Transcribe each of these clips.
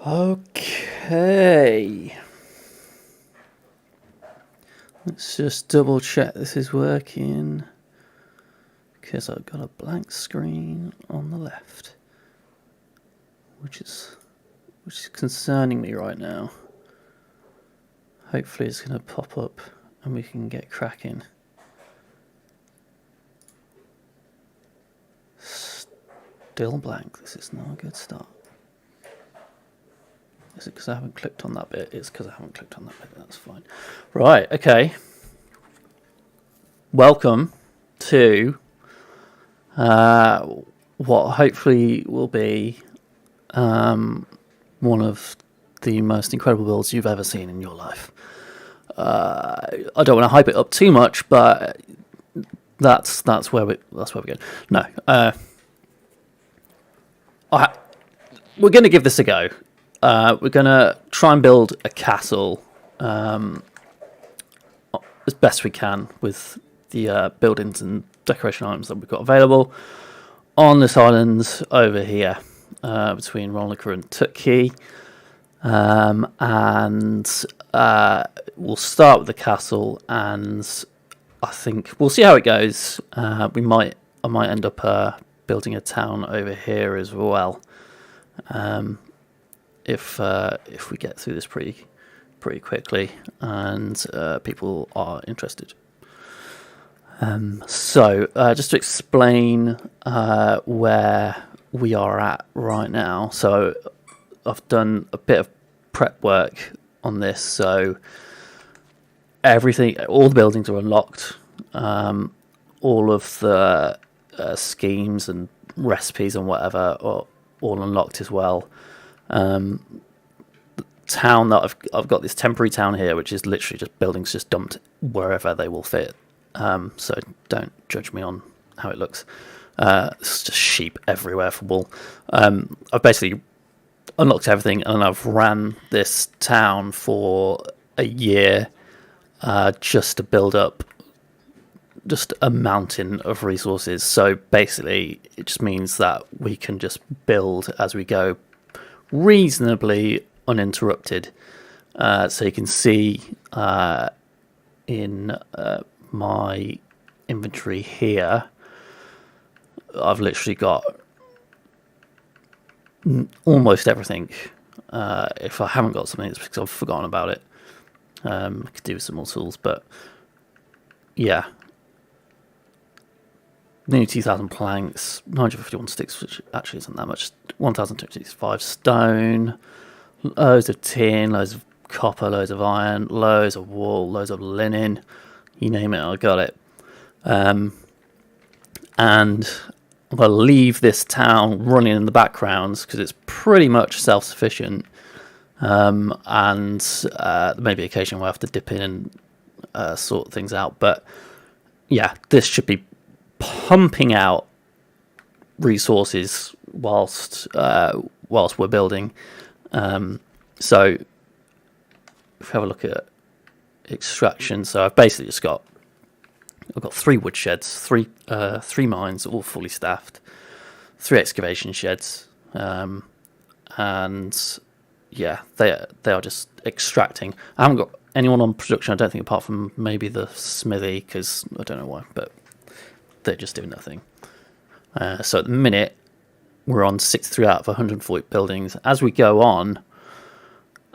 Okay. Let's just double check this is working. Because I've got a blank screen on the left. Which is concerning me right now. Hopefully it's going to pop up and we can get cracking. Still blank. This is not a good start. Is it because I haven't clicked on that bit? It's because I haven't clicked on that bit. That's fine. Right, okay. Welcome to what hopefully will be one of the most incredible builds you've ever seen in your life. I don't want to hype it up too much, but that's where we go. No, we're going to give this a go. We're going to try and build a castle as best we can with the buildings and decoration items that we've got available on this island over here between Rolnica and Tutki. And we'll start with the castle, and I think we'll see how it goes. I might end up building a town over here as well. If we get through this pretty quickly and people are interested. So just to explain where we are at right now. So I've done a bit of prep work on this. So all the buildings are unlocked. All of the schemes and recipes and whatever are all unlocked as well. The town that I've got this temporary town here, which is literally just buildings just dumped wherever they will fit. So don't judge me on how it looks. It's just sheep everywhere for wool. I've basically unlocked everything, and I've ran this town for a year just to build up just a mountain of resources. So basically it just means that we can just build as we go reasonably uninterrupted. So you can see in my inventory here, I've literally got almost everything. If I haven't got something, it's because I've forgotten about it. I could do with some more tools, but yeah. Nearly 2,000 planks, 951 sticks, which actually isn't that much. 1,265 stone, loads of tin, loads of copper, loads of iron, loads of wool, loads of linen. You name it, I got it. And I'm going to leave this town running in the background because it's pretty much self-sufficient. And there may be occasion where I have to dip in and sort things out. But yeah, this should be pumping out resources whilst we're building. So if we have a look at extraction, so I've basically just got 3 wood sheds, three mines, all fully staffed, 3 excavation sheds, and yeah, they are just extracting. I haven't got anyone on production, I don't think, apart from maybe the smithy, because I don't know why, but they're just doing nothing. So at the minute, we're on 63 out of 140 buildings. As we go on,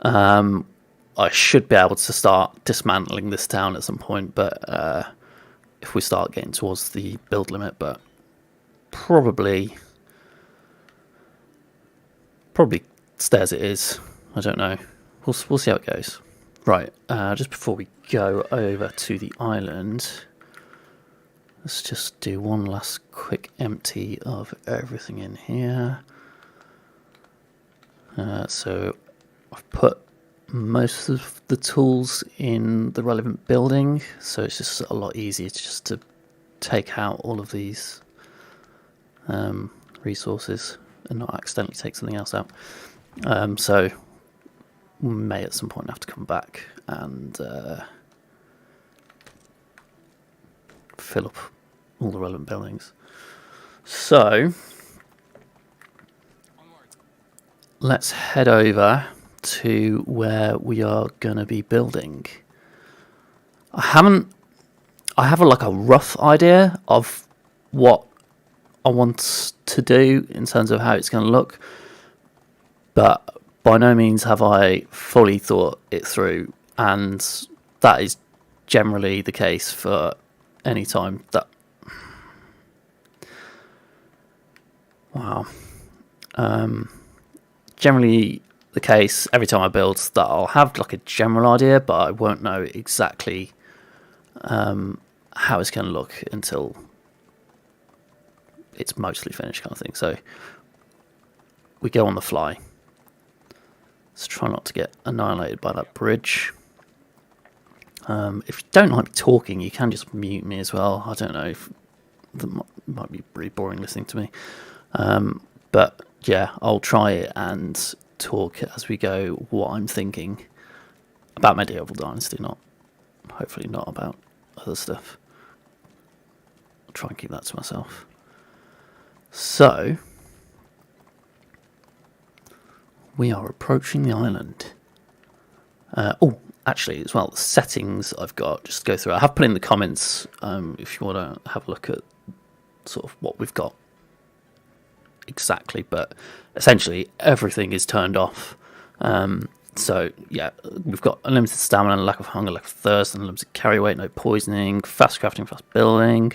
I should be able to start dismantling this town at some point, but if we start getting towards the build limit, but probably stay as it is. I don't know. We'll see how it goes. Right, just before we go over to the island, let's just do one last quick empty of everything in here. So I've put most of the tools in the relevant building, so it's just a lot easier just to take out all of these resources and not accidentally take something else out. So we may at some point have to come back and fill up all the relevant buildings. So let's head over to where we are going to be building. I have like a rough idea of what I want to do in terms of how it's going to look, but by no means have I fully thought it through, and that is generally the case for any time that... Wow. Generally the case every time I build that I'll have like a general idea, but I won't know exactly how it's going to look until it's mostly finished, kind of thing. So we go on the fly. Let's try not to get annihilated by that bridge. If you don't like me talking, you can just mute me as well. I don't know, if that might be pretty boring listening to me. But yeah, I'll try and talk as we go what I'm thinking about Medieval Dynasty, hopefully not about other stuff. I'll try and keep that to myself. So, we are approaching the island. Oh, actually, as well, the settings I've got, just to go through. I have put in the comments if you want to have a look at sort of what we've got exactly, but essentially everything is turned off. So yeah, we've got unlimited stamina, lack of hunger, lack of thirst, unlimited carry weight, no poisoning, fast crafting, fast building.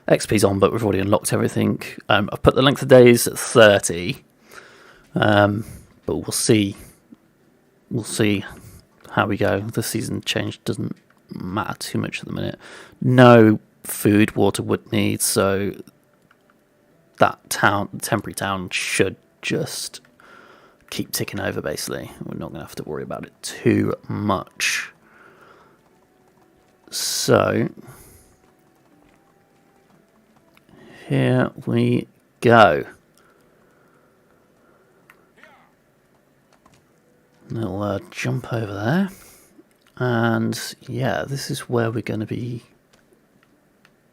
XP's on, but we've already unlocked everything. I've put the length of days at 30, but we'll see how we go. The season change doesn't matter too much at the minute. No food, water, wood needs, so that temporary town should just keep ticking over, basically. We're not going to have to worry about it too much. So, here we go. We'll jump over there. And yeah, this is where we're going to be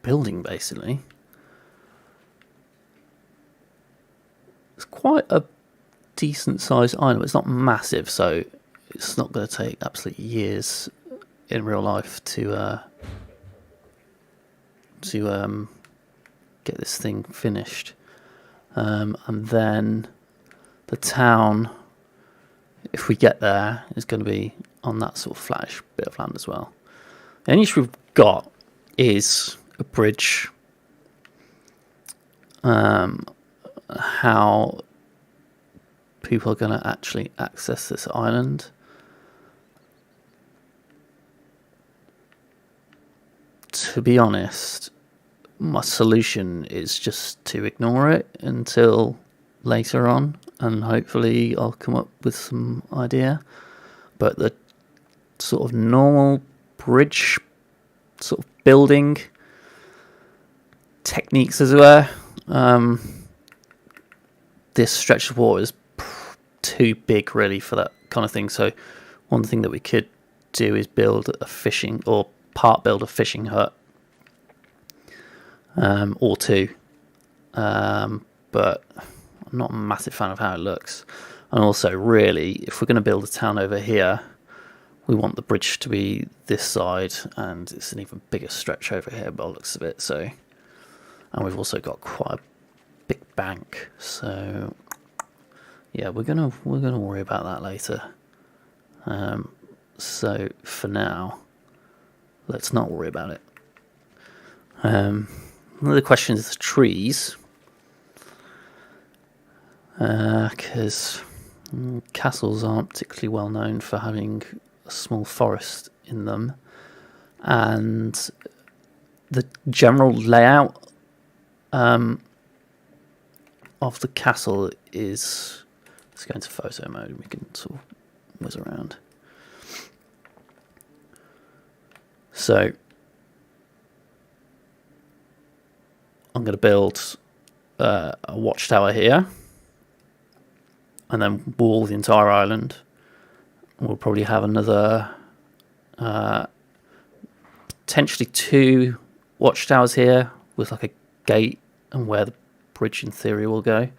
building, basically. It's quite a decent sized island. It's not massive, so it's not going to take absolutely years in real life to get this thing finished. And then the town, if we get there, is going to be on that sort of flattish bit of land as well. The only issue we've got is a bridge. How people are going to actually access this island. To be honest, my solution is just to ignore it until later on, and hopefully I'll come up with some idea. But the sort of normal bridge sort of building techniques, as it were, this stretch of water is too big really for that kind of thing. So one thing that we could do is build a fishing, or build a fishing hut, or two, but I'm not a massive fan of how it looks. And also, really, if we're going to build a town over here, we want the bridge to be this side, and it's an even bigger stretch over here by the looks of it. So, and we've also got quite a big bank, so yeah, we're gonna worry about that later. So for now, let's not worry about it. One of the questions is the trees, because castles aren't particularly well known for having a small forest in them, and the general layout of the castle is, let's go into photo mode and we can sort of whiz around. So I'm going to build a watchtower here, and then wall the entire island. We'll probably have another potentially 2 watchtowers here with like a gate and where the bridge in theory will go.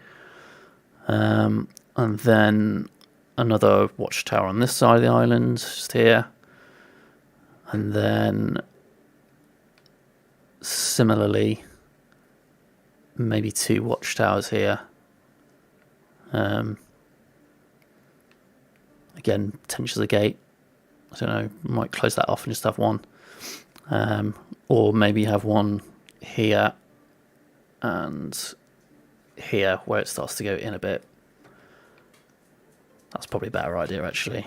And then another watchtower on this side of the island, just here. And then similarly, maybe 2 watchtowers here. Again, potentially a gate. I don't know, might close that off and just have one. Or maybe have one here and here where it starts to go in a bit. That's probably a better idea, actually.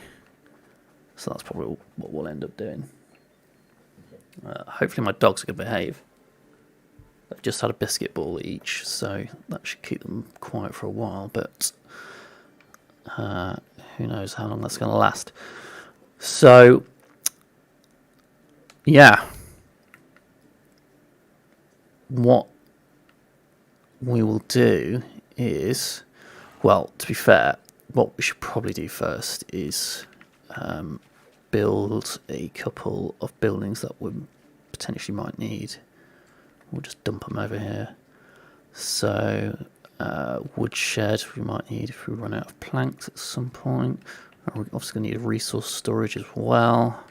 So that's probably what we'll end up doing. Hopefully my dogs are going to behave. They've just had a biscuit ball each, so that should keep them quiet for a while, but who knows how long that's going to last. So, yeah. What we will do is, well, to be fair, what we should probably do first is build a couple of buildings that we potentially might need. We'll just dump them over here. So, woodshed we might need if we run out of planks at some point. We're obviously going to need resource storage as well.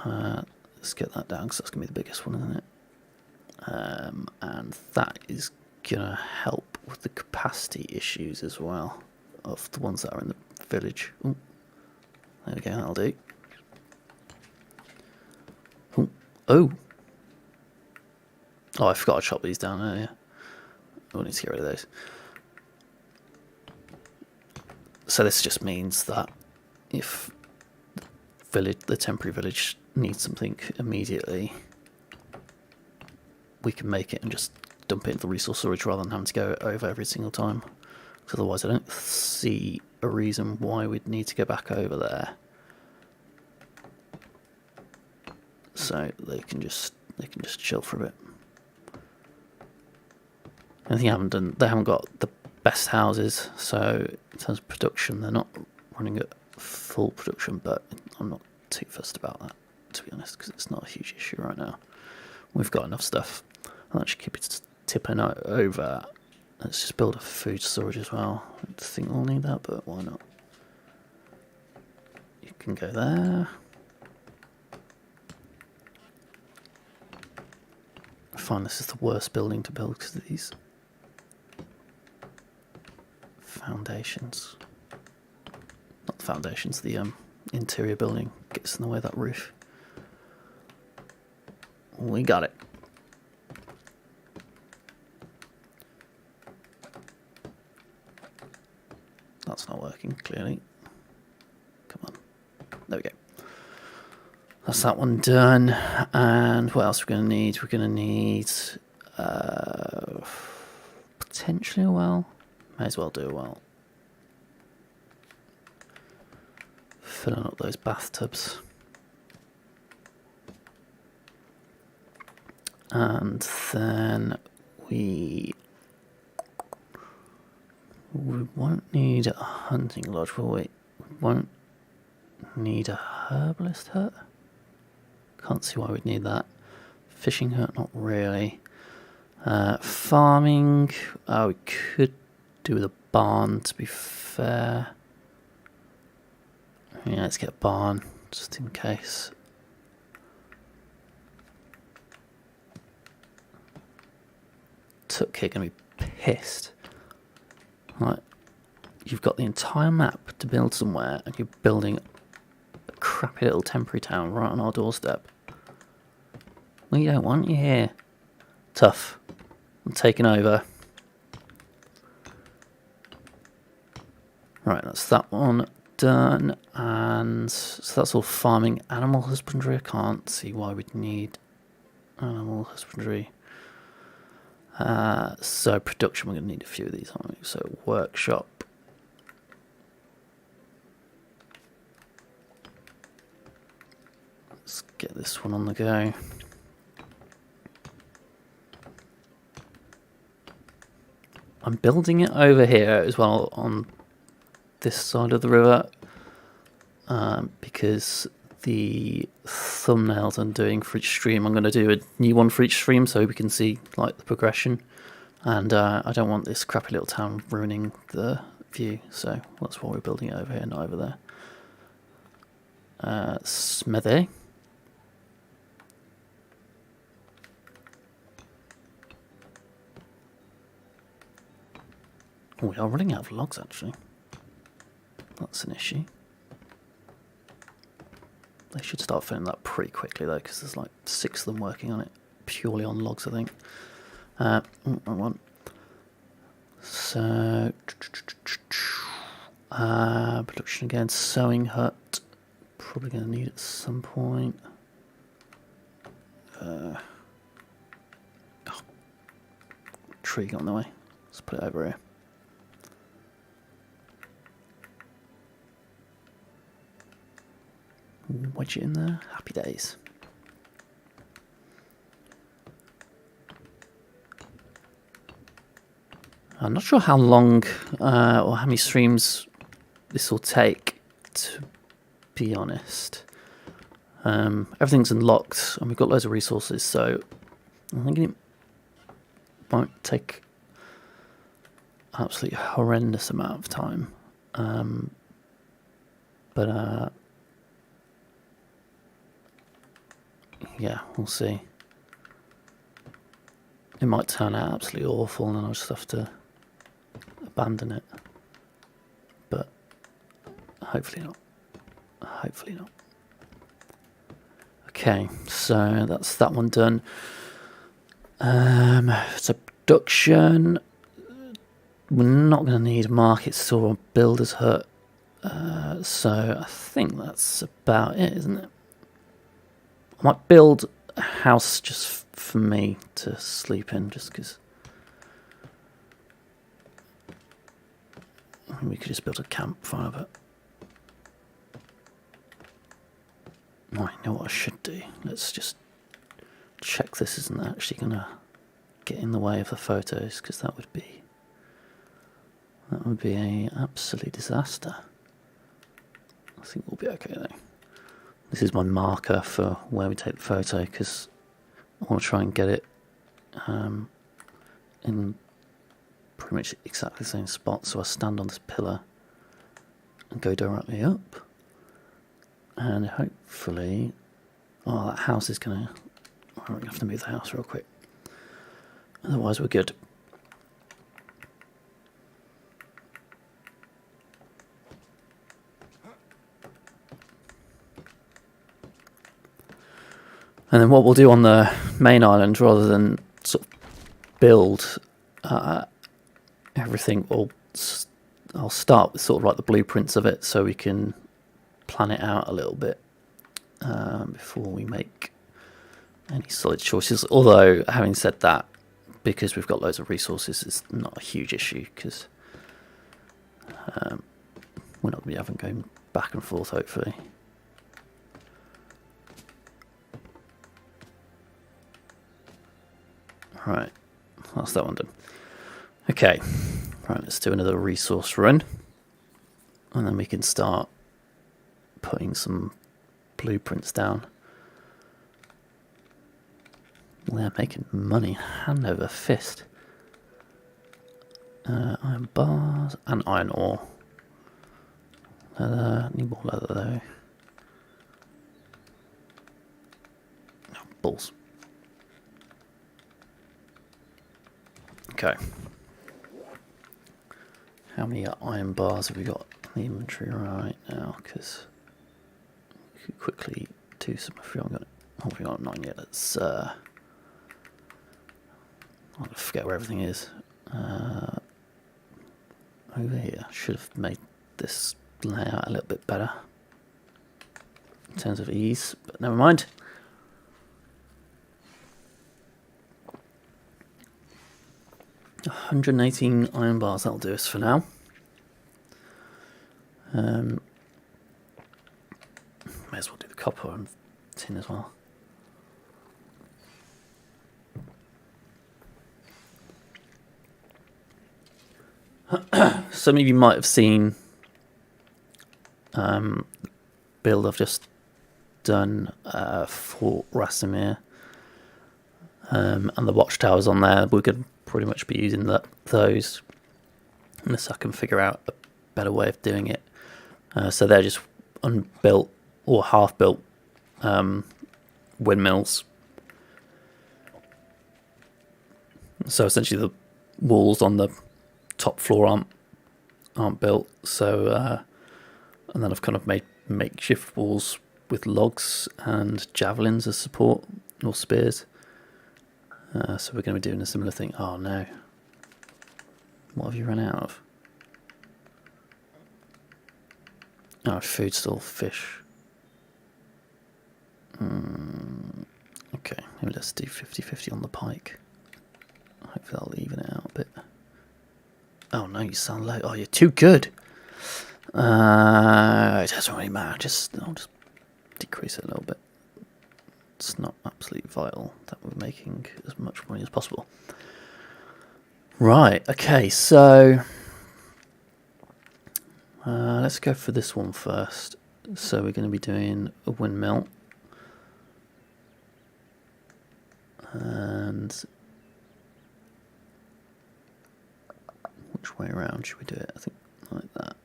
Let's get that down because that's going to be the biggest one, isn't it? And that is going to help with the capacity issues as well of the ones that are in the village. Ooh. There we go, that'll do. Ooh. Oh! Oh, I forgot to chop these down earlier. I need to get rid of those. So this just means that if the temporary village needs something immediately, we can make it and just dump it into the resource storage rather than having to go over every single time. Because otherwise I don't see a reason why we'd need to go back over there. So they can just chill for a bit. And they haven't got the best houses, so in terms of production they're not running at full production, but I'm not too fussed about that, to be honest, because it's not a huge issue right now. We've got enough stuff. I'll actually keep it tipping over. Let's just build a food storage as well. I think we'll need that, but why not? You can go there. I find this is the worst building to build because of these foundations. Not the foundations, the interior building gets in the way of that roof. We got it. That's not working, clearly. Come on. There we go. That's that one done. And what else are we going to need? We're going to need potentially a well. May as well do a well. Filling up those bathtubs. And then we won't need a hunting lodge, will we? We won't need a herbalist hut. Can't see why we'd need that. Fishing hut, not really. Farming, we could do with a barn, to be fair. Yeah, let's get a barn, just in case. Tutki are going to be pissed. Right, you've got the entire map to build somewhere, and you're building a crappy little temporary town right on our doorstep. We don't want you here. Tough. I'm taking over. Right, that's that one done, and so that's all farming. Animal husbandry, I can't see why we'd need animal husbandry. So production, we're going to need a few of these, aren't we? So workshop. Let's get this one on the go. I'm building it over here as well on this side of the river because the thumbnails I'm doing for each stream, I'm going to do a new one for each stream so we can see like the progression. And I don't want this crappy little town ruining the view, so that's why we're building it over here, not over there. Smithy. Oh, we are running out of logs, actually. That's an issue. They should start filling that pretty quickly, though, because there's like 6 of them working on it, purely on logs, I think. Wrong one. So, production again, sewing hut. Probably going to need it at some point. Tree got in the way. Let's put it over here. Wedge it in there. Happy days. I'm not sure how long or how many streams this will take, to be honest. Everything's unlocked and we've got loads of resources, so I'm thinking it might take an absolutely horrendous amount of time. But yeah, we'll see. It might turn out absolutely awful and then I'll just have to abandon it. But hopefully not. Hopefully not. Okay, so that's that one done. So production. We're not going to need a market store or builder's hut. So I think that's about it, isn't it? I might build a house just for me to sleep in, just because we could just build a campfire, but I know what I should do. Let's just check this isn't actually going to get in the way of the photos, because that would be an absolute disaster. I think we'll be okay though. This is my marker for where we take the photo, because I want to try and get it in pretty much exactly the same spot. So I stand on this pillar and go directly up, and hopefully, oh, that house is gonna. I'm gonna have to move the house real quick. Otherwise, we're good. And then what we'll do on the main island, rather than sort of build everything, I'll start with sort of like the blueprints of it, so we can plan it out a little bit before we make any solid choices. Although, having said that, because we've got loads of resources, it's not a huge issue, because we're not going to be having going back and forth, hopefully. Right, that's that one done. Okay, right, let's do another resource run, and then we can start putting some blueprints down. They're making money hand over fist. Iron bars and iron ore. Leather, need more leather though. No, balls. Okay. How many iron bars have we got in the inventory right now? Because we could quickly do some if we haven't got it. Oh, we got 9 yet. Let's I forget where everything is. Over here. Should have made this layout a little bit better in terms of ease, but never mind. $118 iron bars, that'll do us for now. May as well do the copper and tin as well. Some of you might have seen build I've just done for Racimir, and the watchtowers on there. We're going to pretty much be using those unless I can figure out a better way of doing it. So they're just unbuilt or half-built windmills. So essentially the walls on the top floor aren't built. So and then I've kind of made makeshift walls with logs and javelins as support, or spears. So we're going to be doing a similar thing. Oh no. What have you run out of? Oh, food still, fish. Okay, maybe let's do 50-50 on the pike. Hopefully that'll even it out a bit. Oh no, you sound low. Oh, you're too good. It doesn't really matter. I'll just decrease it a little bit. It's not absolutely vital that we're making as much money as possible. Right, okay, so let's go for this one first. So we're going to be doing a windmill. And which way around should we do it? I think like that.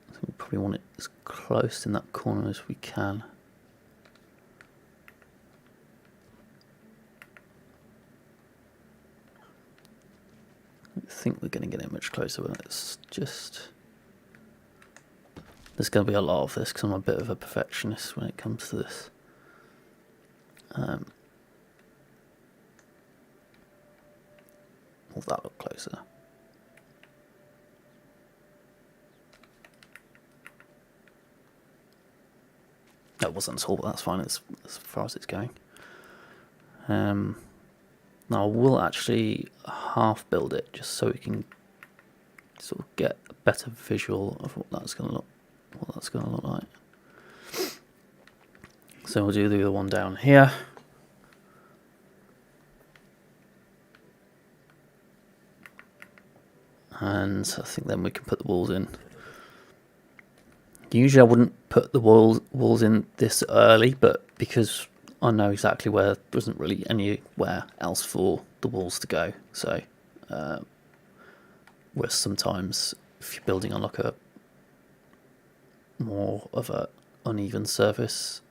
I think we probably want it as close in that corner as we can. I don't think we're going to get it much closer, but it's just... There's going to be a lot of this because I'm a bit of a perfectionist when it comes to this. Will that look closer? That wasn't at all, but that's fine. It's as far as it's going. Now I will actually half build it just so we can sort of get a better visual of what that's going to look like. So we'll do the other one down here. And I think then we can put the walls in. Usually I wouldn't put the walls in this early, but because I know exactly where there isn't really anywhere else for the walls to go. So, whereas sometimes if you're building on like a more of a uneven surface,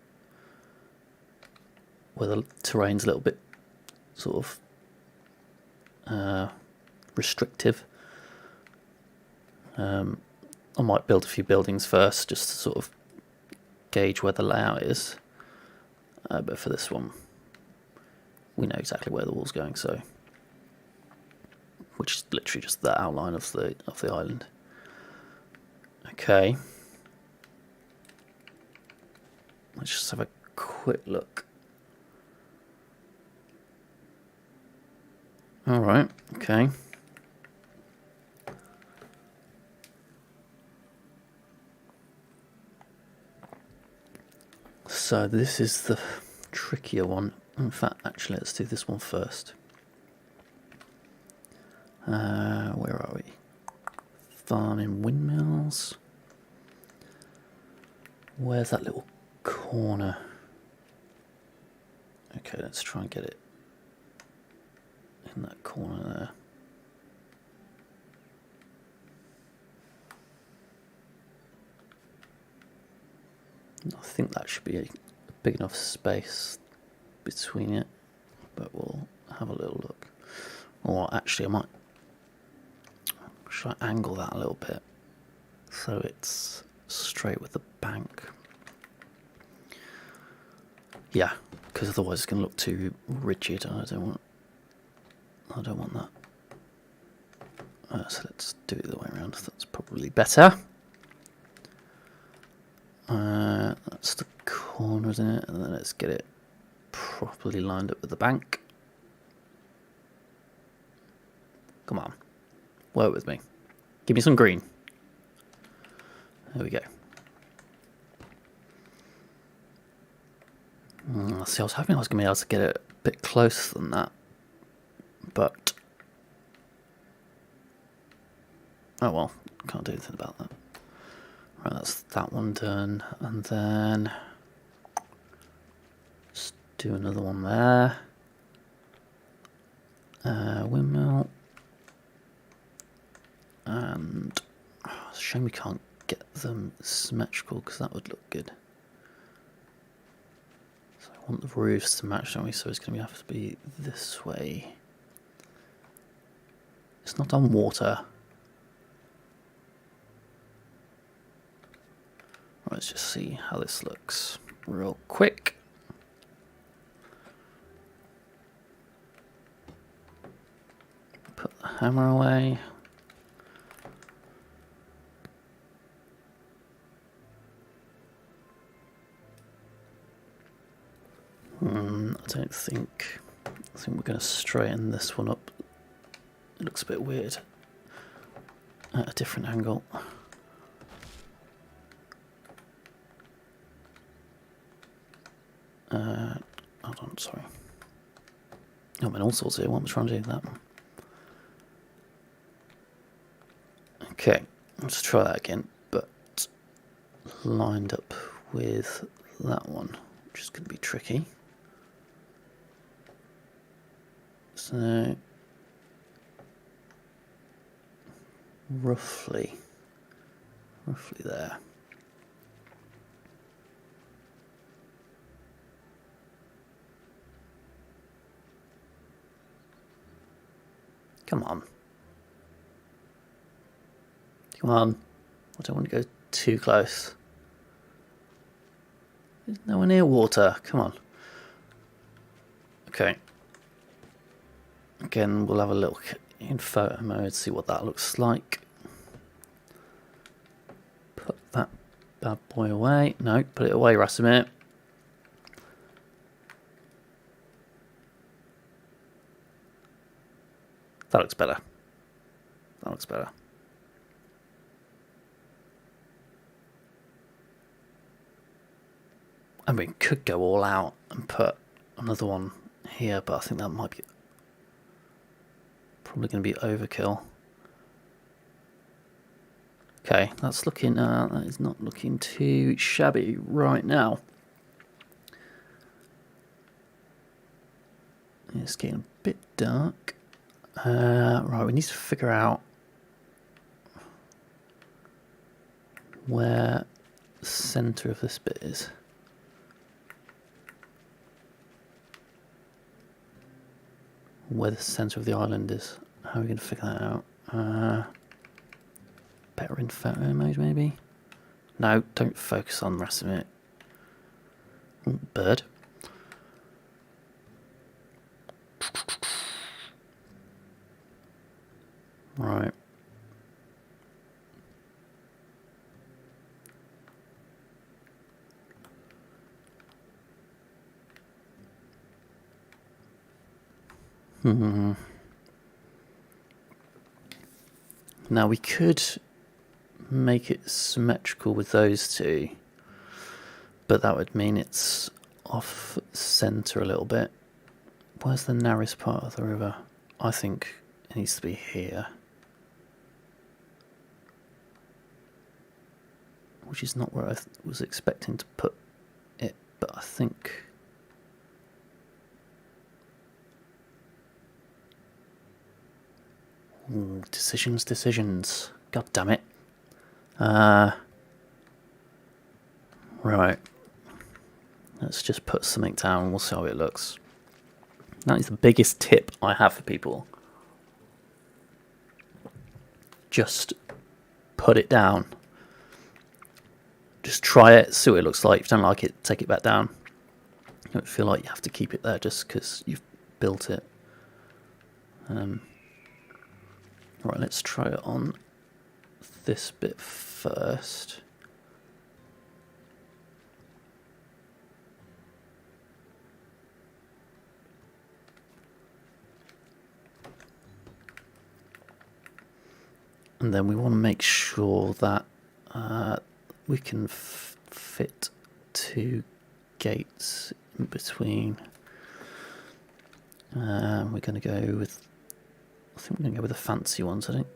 where the terrain's a little bit sort of restrictive, I might build a few buildings first just to sort of gauge where the layout is. But for this one, we know exactly where the wall's going, so which is literally just the outline of the island. Okay, let's just have a quick look. All right, okay. So this is the trickier one. In fact, actually, let's do this one first. Where are we? Farming windmills. Where's that little corner? Okay, let's try and get it in that corner there. I think that should be a big enough space between it, but we'll have a little look. Or actually, should I angle that a little bit so it's straight with the bank? Yeah, because otherwise it's going to look too rigid, and I don't want that. So let's do it the way around. That's probably better. That's the corner, isn't it? And then let's get it properly lined up with the bank. Come on, work with me. Give me some green. There we go. See, I was hoping I was going to be able to get it a bit closer than that, but oh well, can't do anything about that. Right, that's that one done, and then just do another one there. Windmill. And it's a shame we can't get them symmetrical because that would look good. So I want the roofs to match, don't we? So it's going to have to be this way. It's not on water. Let's just see how this looks real quick. Put the hammer away. I think we're going to straighten this one up. It looks a bit weird at a different angle. Hold on, sorry. I'm in all sorts here. What am I trying to do with that one? Okay, let's try that again, but lined up with that one, which is going to be tricky. So, roughly there. Come on. Come on. I don't want to go too close. There's nowhere near water. Come on. Okay. Again, we'll have a look in photo mode, see what that looks like. Put that bad boy away. No, put it away, Racimir. That looks better. That looks better. I mean, could go all out and put another one here, but I think that might be probably going to be overkill. Okay, that's looking. That is not looking too shabby right now. It's getting a bit dark. Right, we need to figure out where the centre of this bit is. Where the centre of the island is. How are we going to figure that out? Better in photo mode, maybe? No, don't focus on Racimir. Bird. Right. Now we could make it symmetrical with those two, but that would mean it's off centre a little bit. Where's the narrowest part of the river? I think it needs to be here. Which is not where I was expecting to put it, but I think... Ooh, decisions. God damn it. Right. Let's just put something down and we'll see how it looks. That is the biggest tip I have for people. Just put it down. Just try it, see what it looks like. If you don't like it, take it back down. You don't feel like you have to keep it there just because you've built it. Right, let's try it on this bit first. And then we want to make sure that we can fit two gates in between. We're going to go with... I think we're going to go with the fancy ones, I think.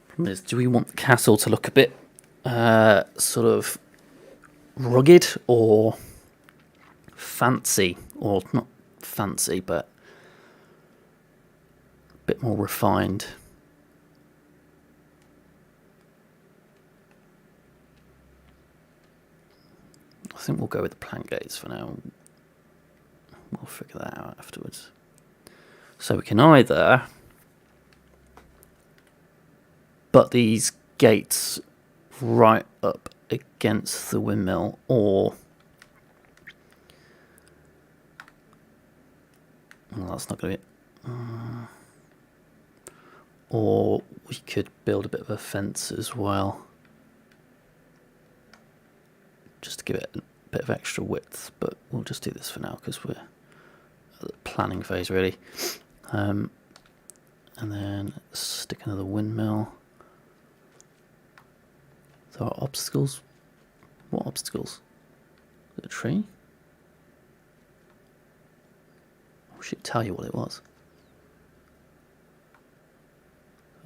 Problem is, do we want the castle to look a bit sort of rugged or fancy, or not fancy, but a bit more refined. I think we'll go with the plank gates for now. We'll figure that out afterwards. So we can either butt these gates right up against the windmill, or well, that's not going to be. Or we could build a bit of a fence as well, just to give it a bit of extra width. But we'll just do this for now because we're at the planning phase, really. And then stick another windmill. There are obstacles. What obstacles? Is it a tree? I should tell you what it was.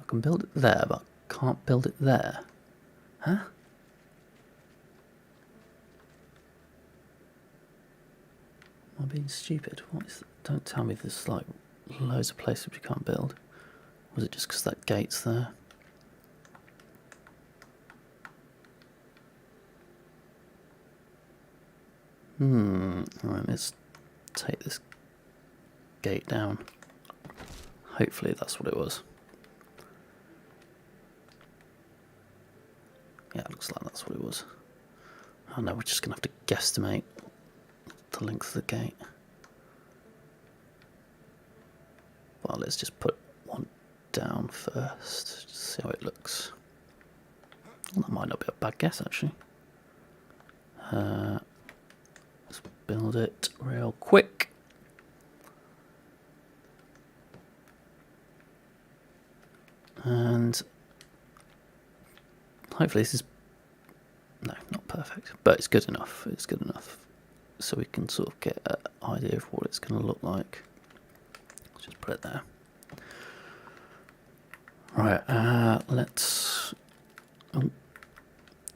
I can build it there, but I can't build it there. Huh? Am I being stupid? What is? Don't tell me there's like loads of places you can't build. Was it just because that gate's there? Alright, let's take this gate down. Hopefully that's what it was. Yeah, it looks like that's what it was. Oh no, we're just going to have to guesstimate the length of the gate. Well, let's just put one down first, just see how it looks. Well, that might not be a bad guess, actually. Let's build it real quick. And hopefully this is, no, not perfect, but it's good enough. It's good enough so we can sort of get an idea of what it's going to look like. Let's just put it there. Right, let's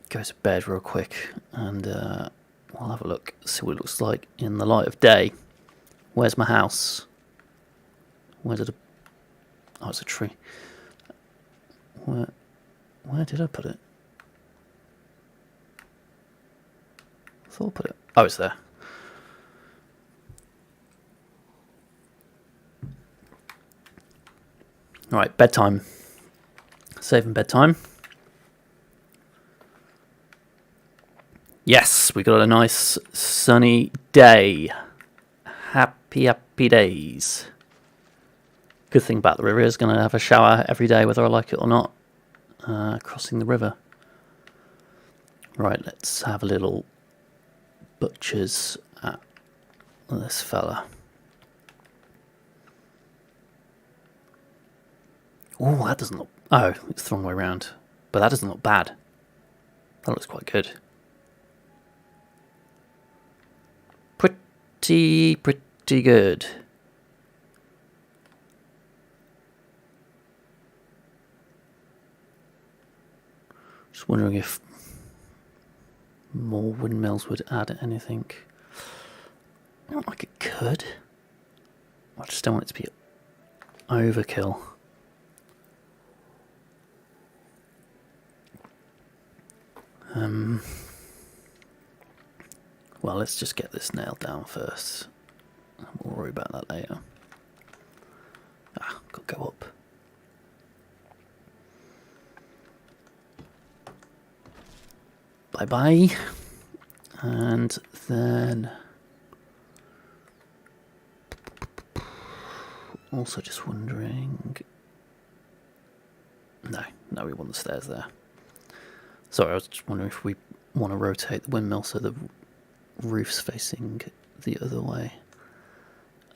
go to bed real quick, and we'll have a look, see what it looks like in the light of day. Where's my house? Where did oh, it's a tree. Where did I put it? I thought I put it. Oh, it's there. Right, bedtime. Saving bedtime. Yes, we got a nice sunny day. Happy, happy days. Good thing about the river is going to have a shower every day, whether I like it or not. Crossing the river. Right, let's have a little butcher's at this fella. Oh, that doesn't look... Oh, it's the wrong way around. But that doesn't look bad. That looks quite good. Pretty good. Just wondering if more windmills would add anything. Not like it could. I just don't want it to be overkill. Well, let's just get this nailed down first. We'll worry about that later. Got to go up. Bye-bye. And then... also just wondering... No, we want the stairs there. Sorry, I was just wondering if we want to rotate the windmill so the roof's facing the other way.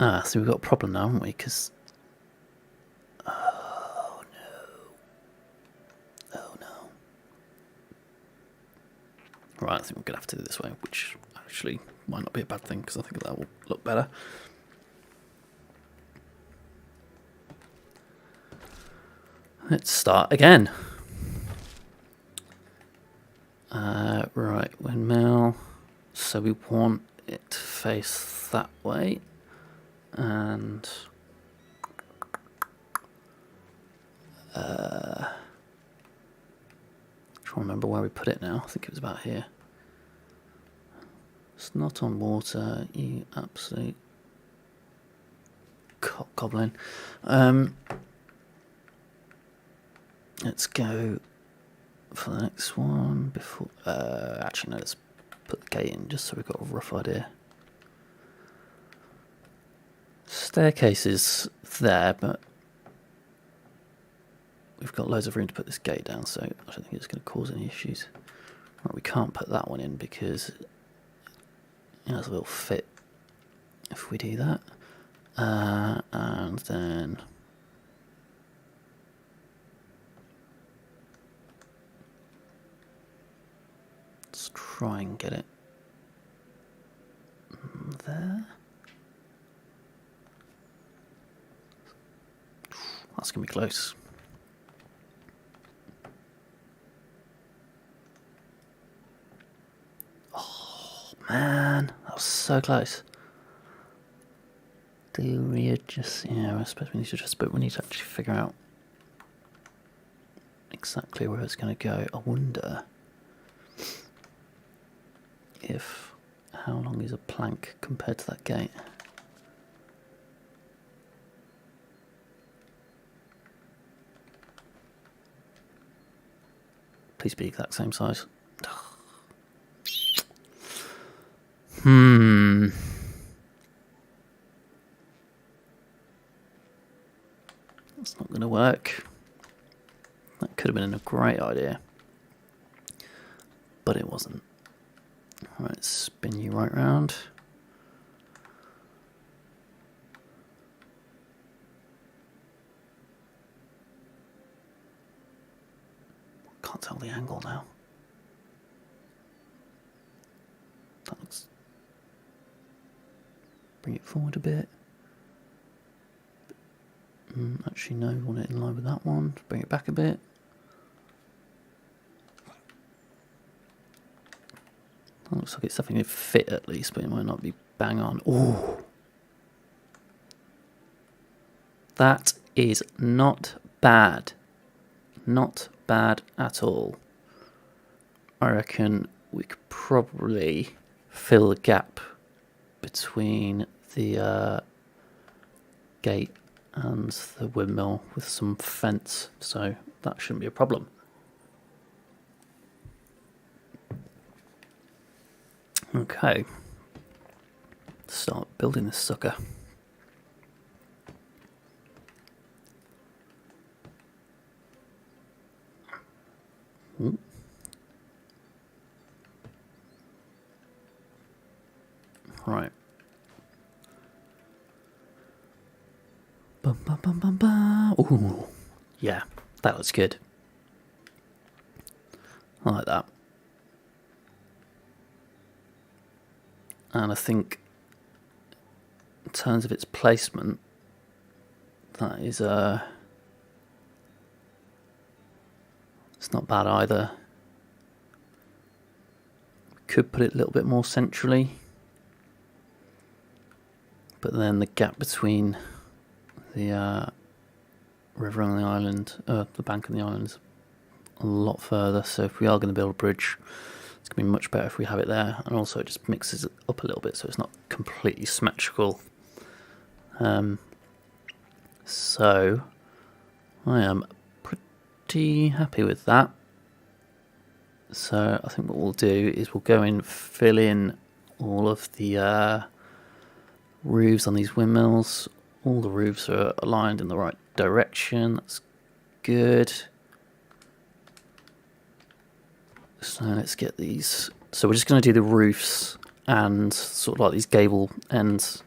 So we've got a problem now, haven't we? Because... oh no. Right, I think we're going to have to do it this way, which actually might not be a bad thing, because I think that will look better. Let's start again. Right, windmill. So we want it to face that way, and trying to remember where we put it now. I think it was about here. It's not on water, you absolute goblin. Let's go for the next one before. Actually, no, let's put the gate in just so we've got a rough idea. Staircase is there, but we've got loads of room to put this gate down, so I don't think it's going to cause any issues. Right, we can't put that one in because it has a little fit if we do that. And then let's try and get it there. That's going to be close. Oh, man. That was so close. Do we adjust? Yeah, I suppose we need to adjust, but we need to actually figure out exactly where it's going to go. I wonder if... how long is a plank compared to that gate? Please be exact same size. That's not going to work. That could have been a great idea, but it wasn't. All right, spin you right round. Can't tell the angle now. That looks... bring it forward a bit. Actually, no, we want it in line with that one. Bring it back a bit. That looks like it's something that fit at least, but it might not be bang on. Ooh. That is not bad. Not bad at all. I reckon we could probably fill the gap between the gate and the windmill with some fence, so that shouldn't be a problem. Okay, start building this sucker. Right. Bum, bum, bum, bum, bum. Ooh, yeah, that looks good. I like that. And I think in terms of its placement, that is it's not bad either. Could put it a little bit more centrally, but then the gap between the river on the island, the bank on the island, is a lot further. So if we are going to build a bridge, it's going to be much better if we have it there, and also it just mixes it up a little bit so it's not completely symmetrical. So I am pretty happy with that. So I think what we'll do is we'll go in, fill in all of the roofs on these windmills. All the roofs are aligned in the right direction. That's good. So let's get these. So we're just going to do the roofs and sort of like these gable ends.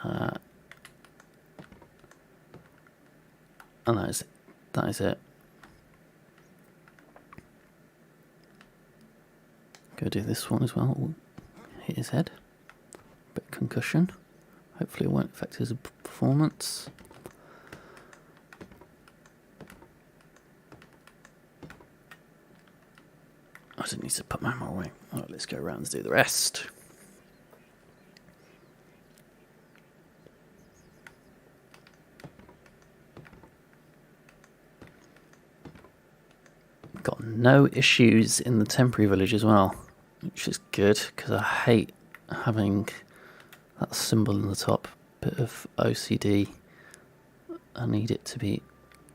And that is it. That is it. Go do this one as well. Ooh, hit his head. Bit of concussion. Hopefully it won't affect his performance. I didn't need to put my hammer away. Alright, let's go around and do the rest. Got no issues in the temporary village as well, which is good, because I hate having that symbol in the top. Bit of OCD. I need it to be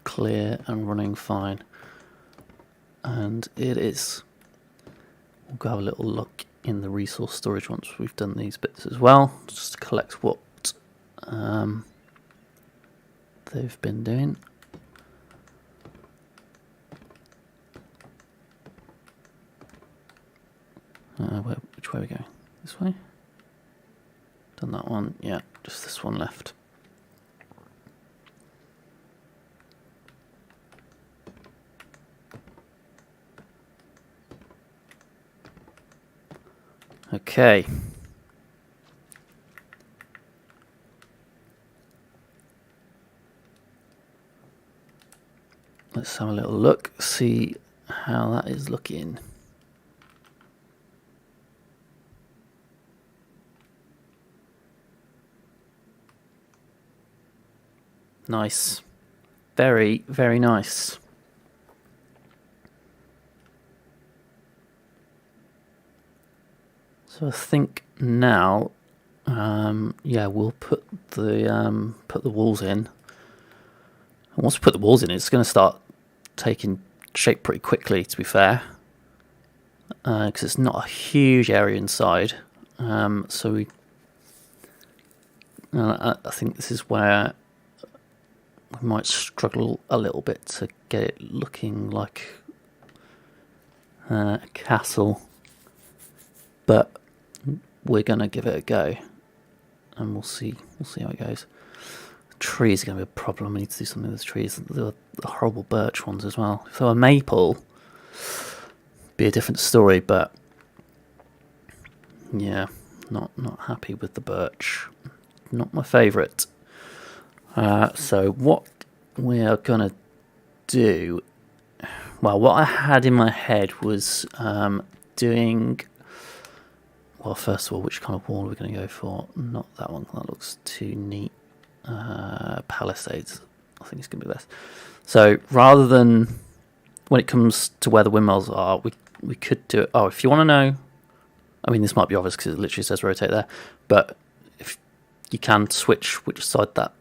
clear and running fine. And it is. We'll go have a little look in the resource storage once we've done these bits as well, just to collect what they've been doing. Which way are we going? This way? Done that one? Yeah, just this one left. Okay. Let's have a little look, see how that is looking. Nice. Very, very nice. So I think now, yeah, we'll put the walls in. And once we put the walls in, it's going to start taking shape pretty quickly, to be fair, because it's not a huge area inside. So we, I think this is where we might struggle a little bit to get it looking like a castle, but we're gonna give it a go, and we'll see how it goes. Trees are gonna be a problem. We need to do something with the trees. The horrible birch ones as well. If they were maple, be a different story. But yeah, not happy with the birch. Not my favourite. So what we are gonna do? Well, what I had in my head was doing. Well, first of all, which kind of wall are we going to go for? Not that one. That looks too neat. Palisades. I think it's going to be best. So rather than when it comes to where the windmills are, we could do it. Oh, if you want to know, I mean, this might be obvious because it literally says rotate there, but if you can switch which side that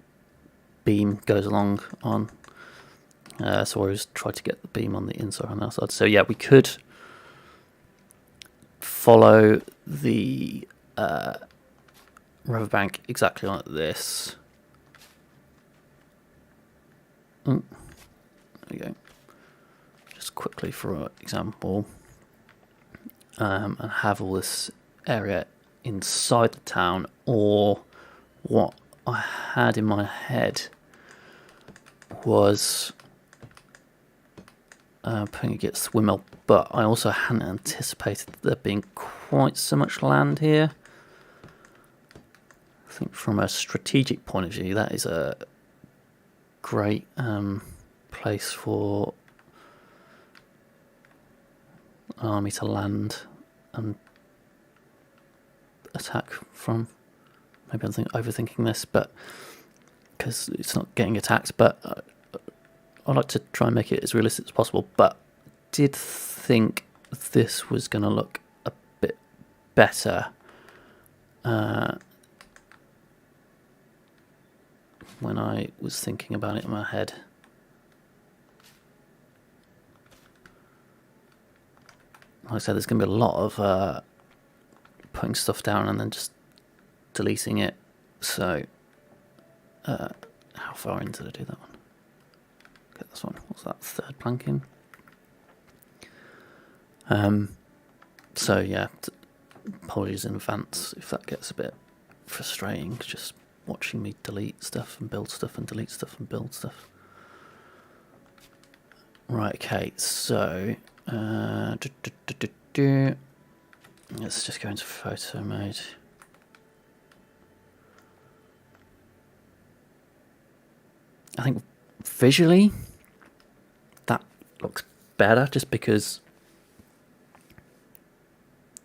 beam goes along on. So I always try to get the beam on the inside and outside. So yeah, we could follow the riverbank exactly like this. There we go. Just quickly for example, and have all this area inside the town, or what I had in my head was putting against the windmill, but I also hadn't anticipated there being quite so much land here. I think from a strategic point of view, that is a great place for an army to land and attack from. Maybe I'm overthinking this, but because it's not getting attacked, but I like to try and make it as realistic as possible. But did think this was going to look a bit better when I was thinking about it in my head. Like I said, there's going to be a lot of putting stuff down and then just deleting it. So how far in did I do that one? Okay, this one. What's that? Third planking. So yeah, apologies in advance if that gets a bit frustrating, just watching me delete stuff and build stuff and delete stuff and build stuff. Right, okay, so let's just go into photo mode. I think visually that looks better, just because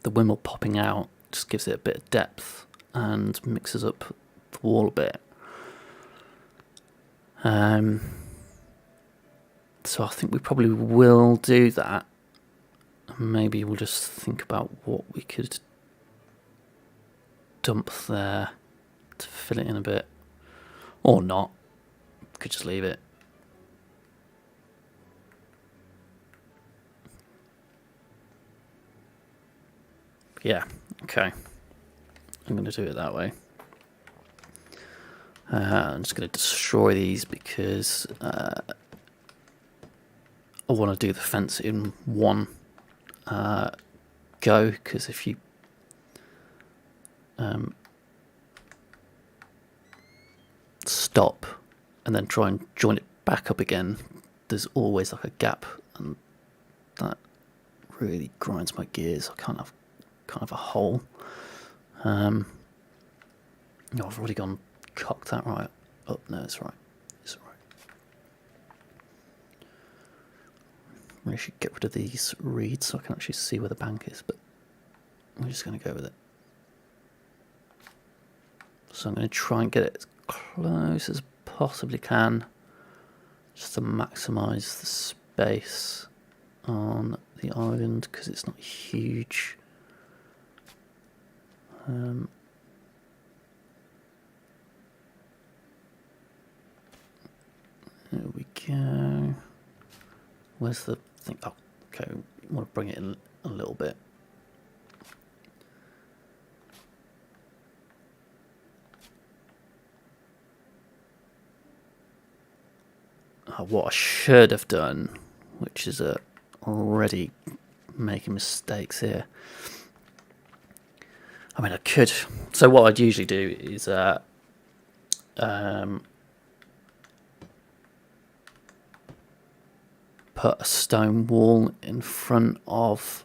the windmill popping out just gives it a bit of depth and mixes up the wall a bit. So I think we probably will do that. Maybe we'll just think about what we could dump there to fill it in a bit. Or not. Could just leave it. Yeah, okay. I'm going to do it that way. I'm just going to destroy these because I want to do the fence in one go, because if you stop and then try and join it back up again, there's always like a gap, and that really grinds my gears. I can't have kind of a hole. No, I've already cocked that right up. No, it's right. It's right. Maybe I should get rid of these reeds so I can actually see where the bank is, but we're just going to go with it. So I'm going to try and get it as close as possibly can, just to maximise the space on the island, because it's not huge. There we go. Where's the thing? Oh, okay. I want to bring it in a little bit. What I should have done, which is already making mistakes here. I mean, I could. So what I'd usually do is put a stone wall in front of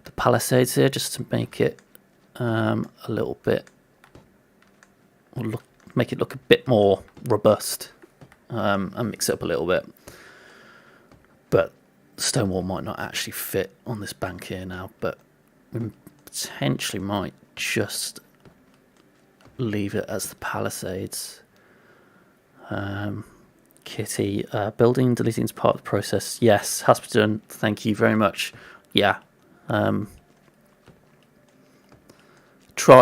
the palisades here, just to make it a little bit, or make it look a bit more robust, and mix it up a little bit. But the stone wall might not actually fit on this bank here now, but we potentially might just leave it as the palisades. Kitty, building and deleting is part of the process. Yes, has been done. Thank you very much. Yeah. Trial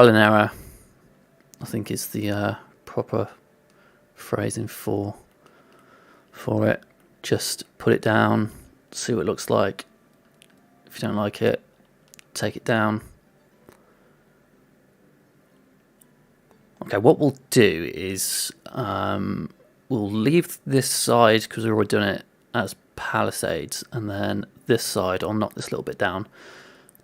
and error, I think, is the proper phrasing for it. Just put it down, see what it looks like. If you don't like it, take it down. Okay, what we'll do is we'll leave this side, because we've already done it, as palisades, and then this side, I'll knock this little bit down,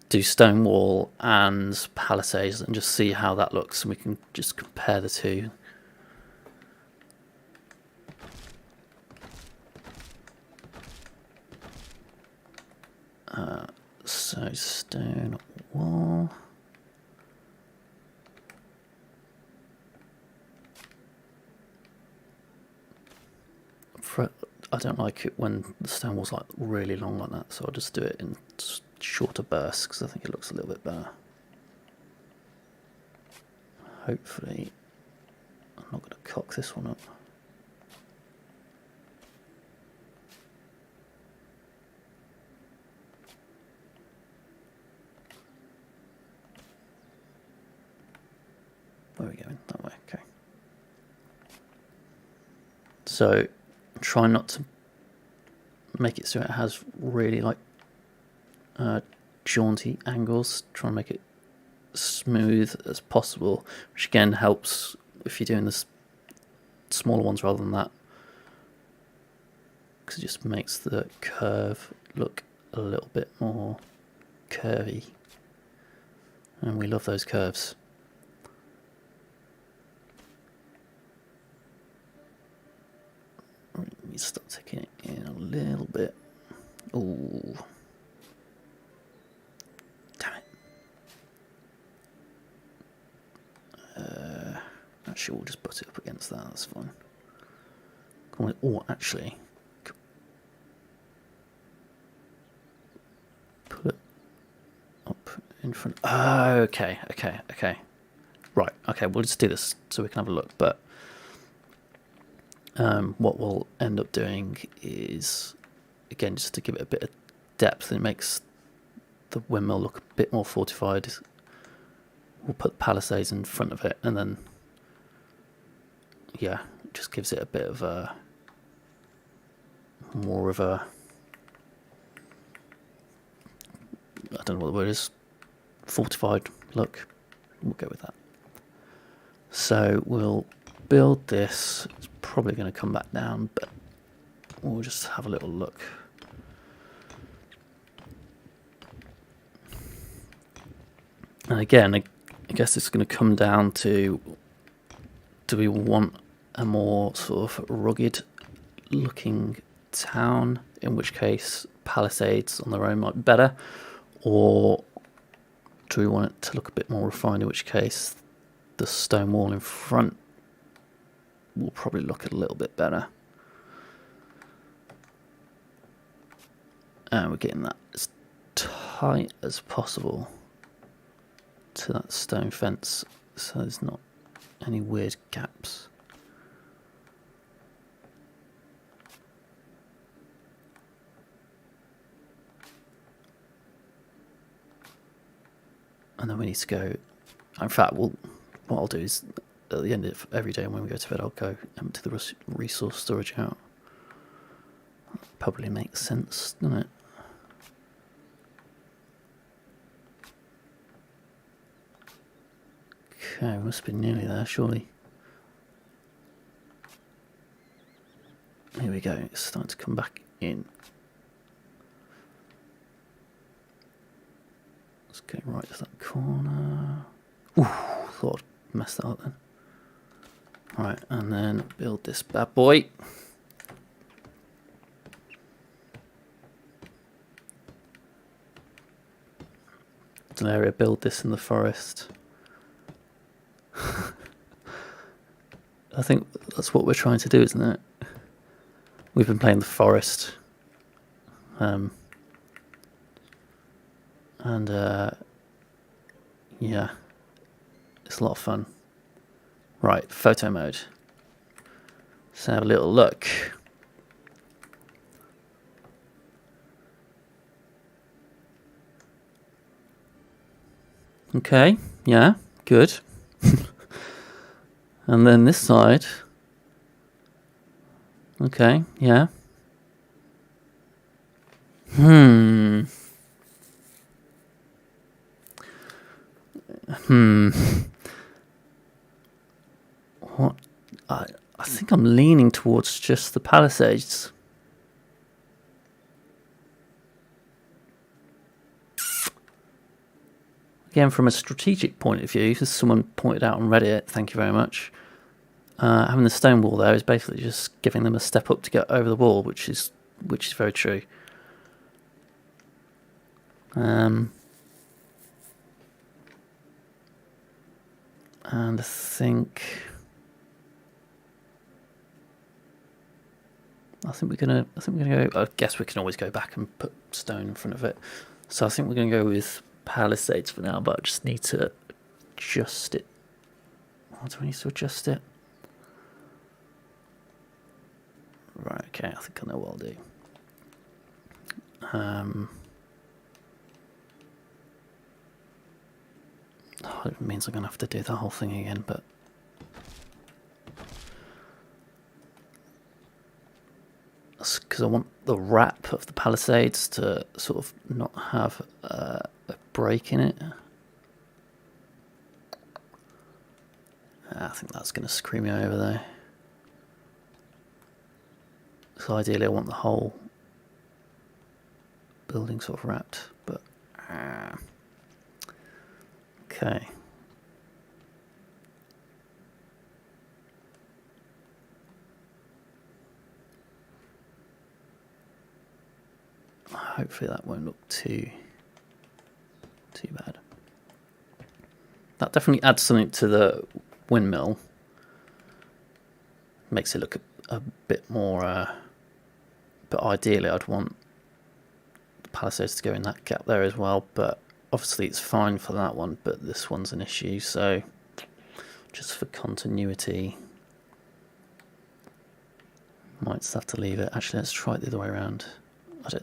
do stone wall and palisades, and just see how that looks, and we can just compare the two. So stone wall. I don't like it when the stone wall's like really long like that, so I'll just do it in shorter bursts, because I think it looks a little bit better. Hopefully I'm not going to cock this one up. Where are we going? That way, okay. So try not to make it so it has really like jaunty angles. Try and make it smooth as possible, which again helps if you're doing the smaller ones rather than that, because it just makes the curve look a little bit more curvy, and we love those curves. Let me start taking it in a little bit. Ooh. Damn it. Actually, we'll just butt it up against that, that's fine. Or actually, put it up in front. Oh, okay. Right, okay, we'll just do this so we can have a look, but what we'll end up doing is again, just to give it a bit of depth, and it makes the windmill look a bit more fortified. We'll put the palisades in front of it, and then yeah, it just gives it a bit of a more of a, I don't know what the word is, fortified look. We'll go with that. So we'll build this. It's probably going to come back down, but we'll just have a little look. And again, I guess it's going to come down to, do we want a more sort of rugged looking town, in which case palisades on their own might be better, or do we want it to look a bit more refined, in which case the stone wall in front will probably look a little bit better. And we're getting that as tight as possible to that stone fence, so there's not any weird gaps. And then we need to go, in fact, what I'll do is at the end of every day when we go to bed, I'll go empty the resource storage out. That probably makes sense, doesn't it? Okay, we must be nearly there, surely. Here we go, it's starting to come back in. Let's go right to that corner. Ooh, thought I'd messed that up then. Right, and then build this bad boy. Area, build this in the forest. I think that's what we're trying to do, isn't it? We've been playing the forest. Yeah, it's a lot of fun. Right, photo mode. Let's have a little look. Okay, yeah, good. And then this side. Okay, yeah. What? I think I'm leaning towards just the palisades. Again, from a strategic point of view, as someone pointed out on Reddit, thank you very much, having the stone wall there is basically just giving them a step up to get over the wall, which is very true. And I think we're gonna go. I guess we can always go back and put stone in front of it. So I think we're gonna go with palisades for now, but I just need to adjust it. What do we need to adjust it? Right, okay, I think I know what I'll do. It means I'm going to have to do the whole thing again, but that's because I want the wrap of the palisades to sort of not have a break in it. I think that's going to screw me over though. So ideally I want the whole building sort of wrapped, but okay. Hopefully that won't look too bad. That definitely adds something to the windmill. Makes it look a bit more, but ideally I'd want the palisades to go in that gap there as well, but obviously it's fine for that one, but this one's an issue, so just for continuity might just have to leave it. Actually, let's try it the other way around.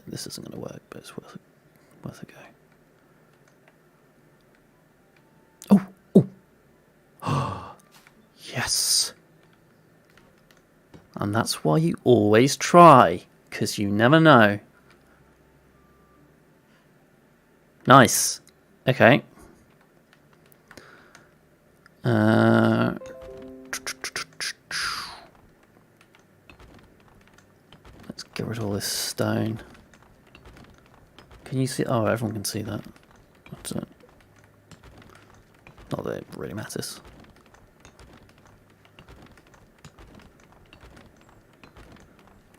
This isn't going to work, but it's worth a go. Oh! Yes! And that's why you always try, because you never know. Nice. Okay. Let's get rid of all this stone. Can you see? Oh, everyone can see that. Not that it really matters.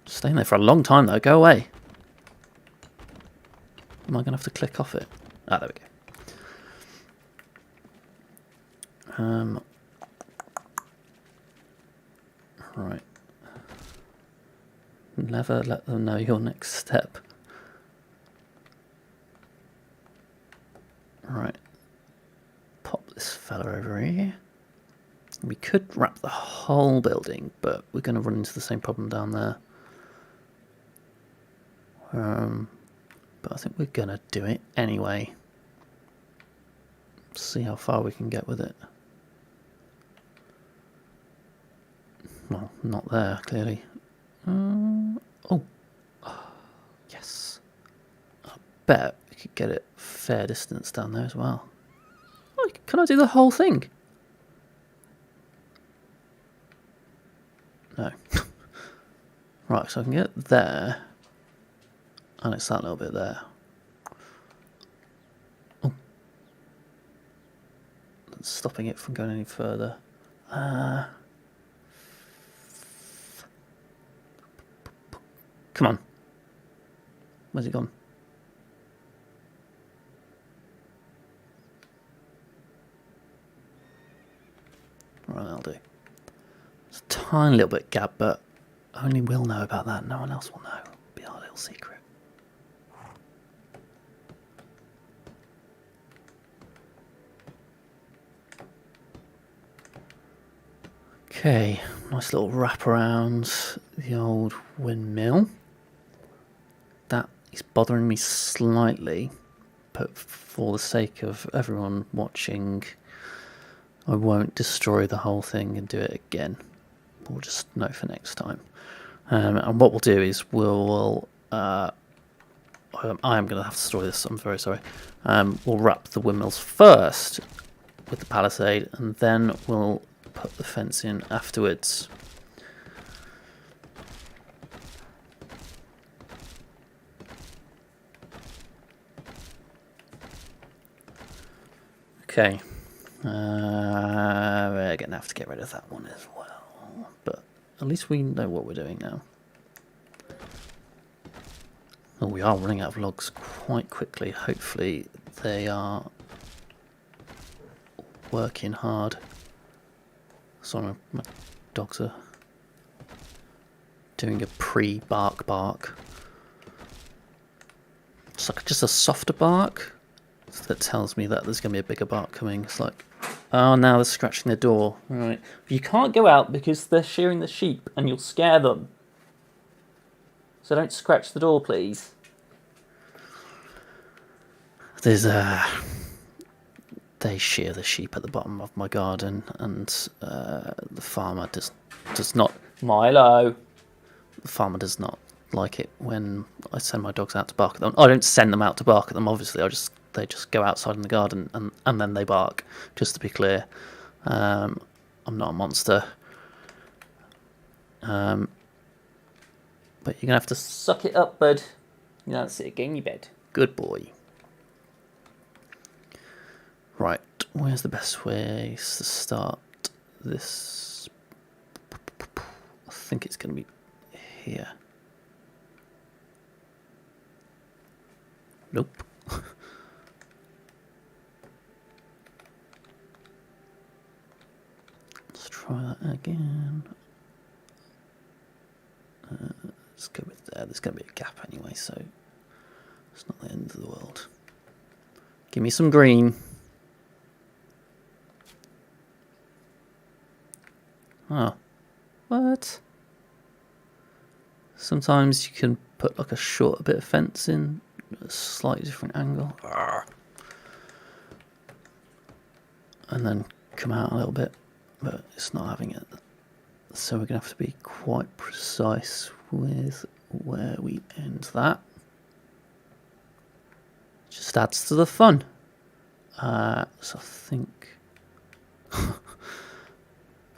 Staying there for a long time though. Go away. Am I going to have to click off it? Ah, there we go. Right. Never let them know your next step. Right. Pop this fella over here. We could wrap the whole building, but we're going to run into the same problem down there. But I think we're going to do it anyway. See how far we can get with it. Well, not there, clearly. Oh. Yes. I bet we could get it fair distance down there as well. Oh, can I do the whole thing? No. Right, so I can get there. And it's that little bit there. Oh. That's stopping it from going any further. Come on. Where's it gone? Right, that'll do. It's a tiny little bit gap, but only we'll know about that. No one else will know. It'll be our little secret. Okay, nice little wrap around the old windmill. That is bothering me slightly, but for the sake of everyone watching, I won't destroy the whole thing and do it again. We'll just know for next time. And what we'll do is we'll... I am going to have to destroy this, I'm very sorry. We'll wrap the windmills first with the palisade, and then we'll put the fence in afterwards. Okay, we're going to have to get rid of that one as well, but at least we know what we're doing now. Oh, we are running out of logs quite quickly. Hopefully they are working hard. Sorry, my dogs are doing a pre-bark. It's like just a softer bark that tells me that there's going to be a bigger bark coming. It's like, oh, now they're scratching the door. Right. You can't go out because they're shearing the sheep and you'll scare them. So don't scratch the door, please. There's they shear the sheep at the bottom of my garden, and the farmer does not... Milo! The farmer does not like it when I send my dogs out to bark at them. I don't send them out to bark at them, obviously. They just go outside in the garden and then they bark, just to be clear. I'm not a monster. But you're going to have to suck it up, bud. You know, that's it, get in your bed. Good boy. Right, where's the best place to start this? I think it's going to be here. Nope. Let's try that again. Let's go with there. There's going to be a gap anyway, so it's not the end of the world. Give me some green. Oh, what? Sometimes you can put like a shorter bit of fence in, a slightly different angle. And then come out a little bit, but it's not having it. So we're going to have to be quite precise with where we end that. Just adds to the fun. So I think...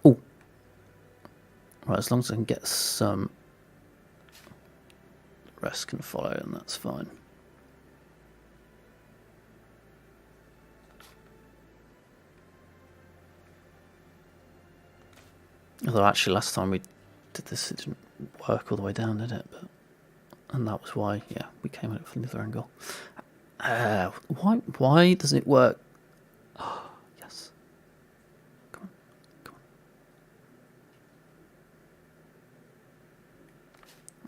oh! Right, as long as I can get some... the rest can follow, and that's fine. Although actually last time we did this, it didn't work all the way down, did it? And that was why, yeah, we came at it from the other angle. Why doesn't it work? Oh, yes. Come on, come on.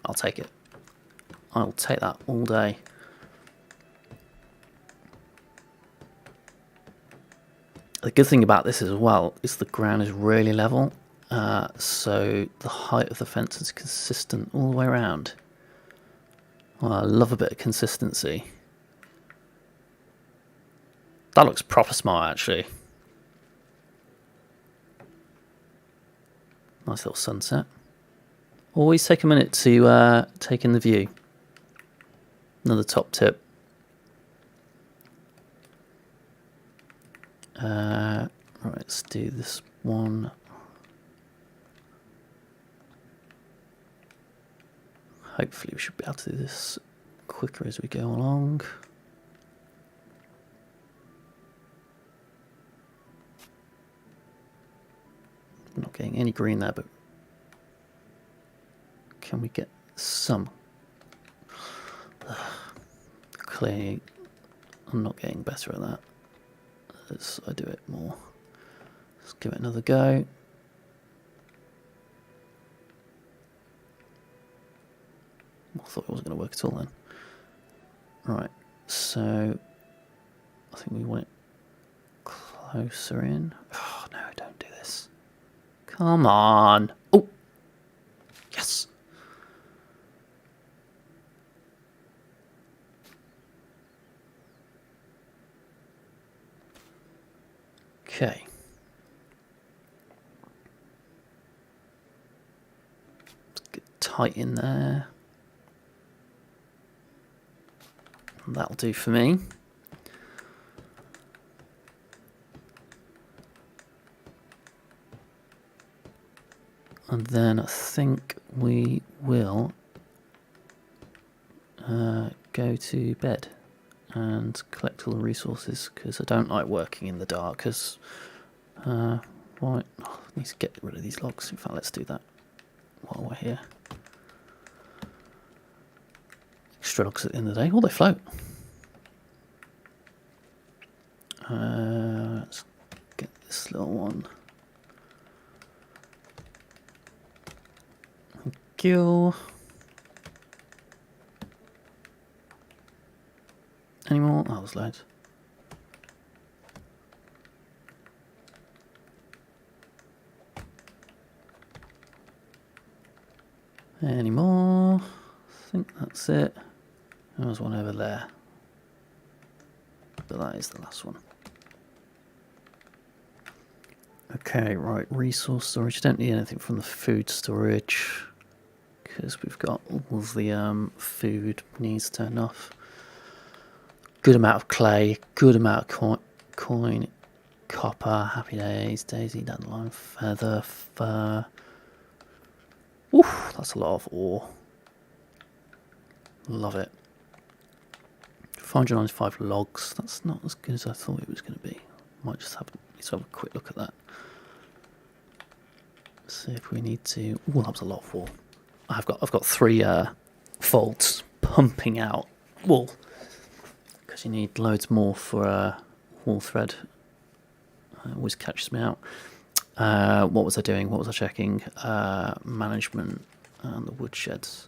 I'll take it. I'll take that all day. The good thing about this as well is the ground is really level. So the height of the fence is consistent all the way around. Well, I love a bit of consistency. That looks proper smart, actually. Nice little sunset. Always take a minute to take in the view. Another top tip. Right, let's do this one. Hopefully we should be able to do this quicker as we go along. I'm not getting any green there, but can we get some? Clearly, I'm not getting better at that as I do it more. Let's give it another go. I thought it wasn't going to work at all then. Right, so I think we want it closer in. Oh no, don't do this. Come on. Oh, yes. Okay. Let's get tight in there. That'll do for me. And then I think we will go to bed and collect all the resources, because I don't like working in the dark. Because right, I need to get rid of these logs. In fact, let's do that while we're here. Extra logs at the end of the day. Oh, they float. Let's get this little one. Thank you. Any more? Oh, there's loads. Any more? I think that's it. There's one over there. But that is the last one. Okay, right. Resource storage. Don't need anything from the food storage, because we've got all of the food needs turned off. Good amount of clay, good amount of coin, copper, happy days, daisy, dandelion, feather, fur. Oof, that's a lot of ore. Love it. 595 logs. That's not as good as I thought it was going to be. Might just have a quick look at that. See if we need to. Oh, that was a lot of wool. I've got 3 folds pumping out wool, because you need loads more for wool thread. It always catches me out. What was I doing? What was I checking? Management and the woodsheds.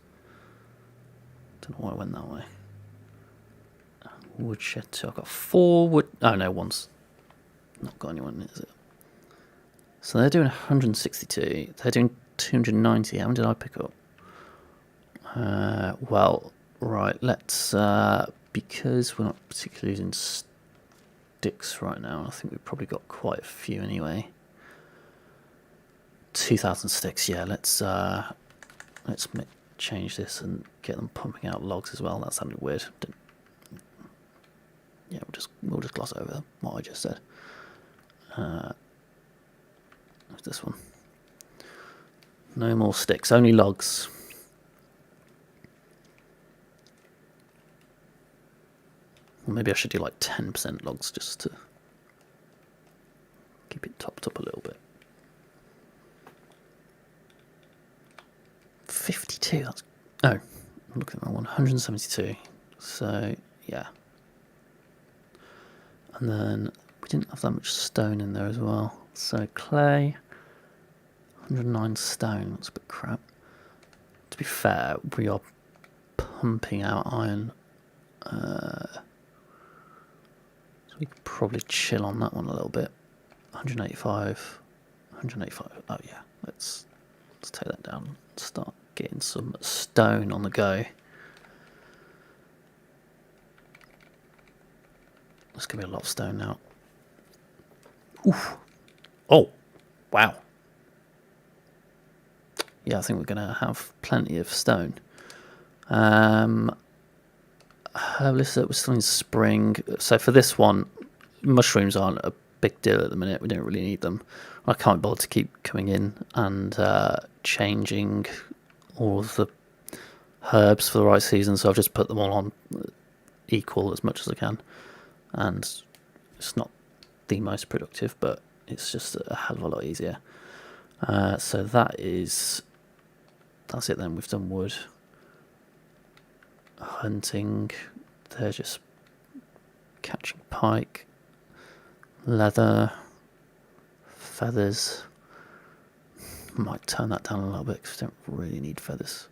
Don't know why I went that way. Woodshed 2. I've got 4 wood. Oh no, one's not got anyone, is it? So they're doing 162. They're doing 290. How many did I pick up? Well, right, let's, because we're not particularly using sticks right now, I think we've probably got quite a few anyway. 2,000 sticks, yeah, let's change this and get them pumping out logs as well. That sounded weird. Yeah, we'll just gloss over what I just said. What's this one? No more sticks, only logs. Well, maybe I should do like 10% logs just to keep it topped up a little bit. 52, that's... Oh, I'm looking at my one. 172. So, yeah. And then we didn't have that much stone in there as well. So, clay, 109 stone. That's a bit crap. To be fair, we are pumping out iron. So we could probably chill on that one a little bit. 185. 185. Oh, yeah. Let's take that down and start getting some stone on the go. There's going to be a lot of stone now. Oof. Oh, wow. Yeah, I think we're going to have plenty of stone. Herbalist, we're still in spring. So for this one, mushrooms aren't a big deal at the minute. We don't really need them. I can't bother to keep coming in and changing all of the herbs for the right season, so I've just put them all on equal as much as I can. And it's not the most productive, but it's just a hell of a lot easier. So that's it then. We've done wood. Hunting, they're just catching pike. Leather, feathers. Might turn that down a little bit because we don't really need feathers.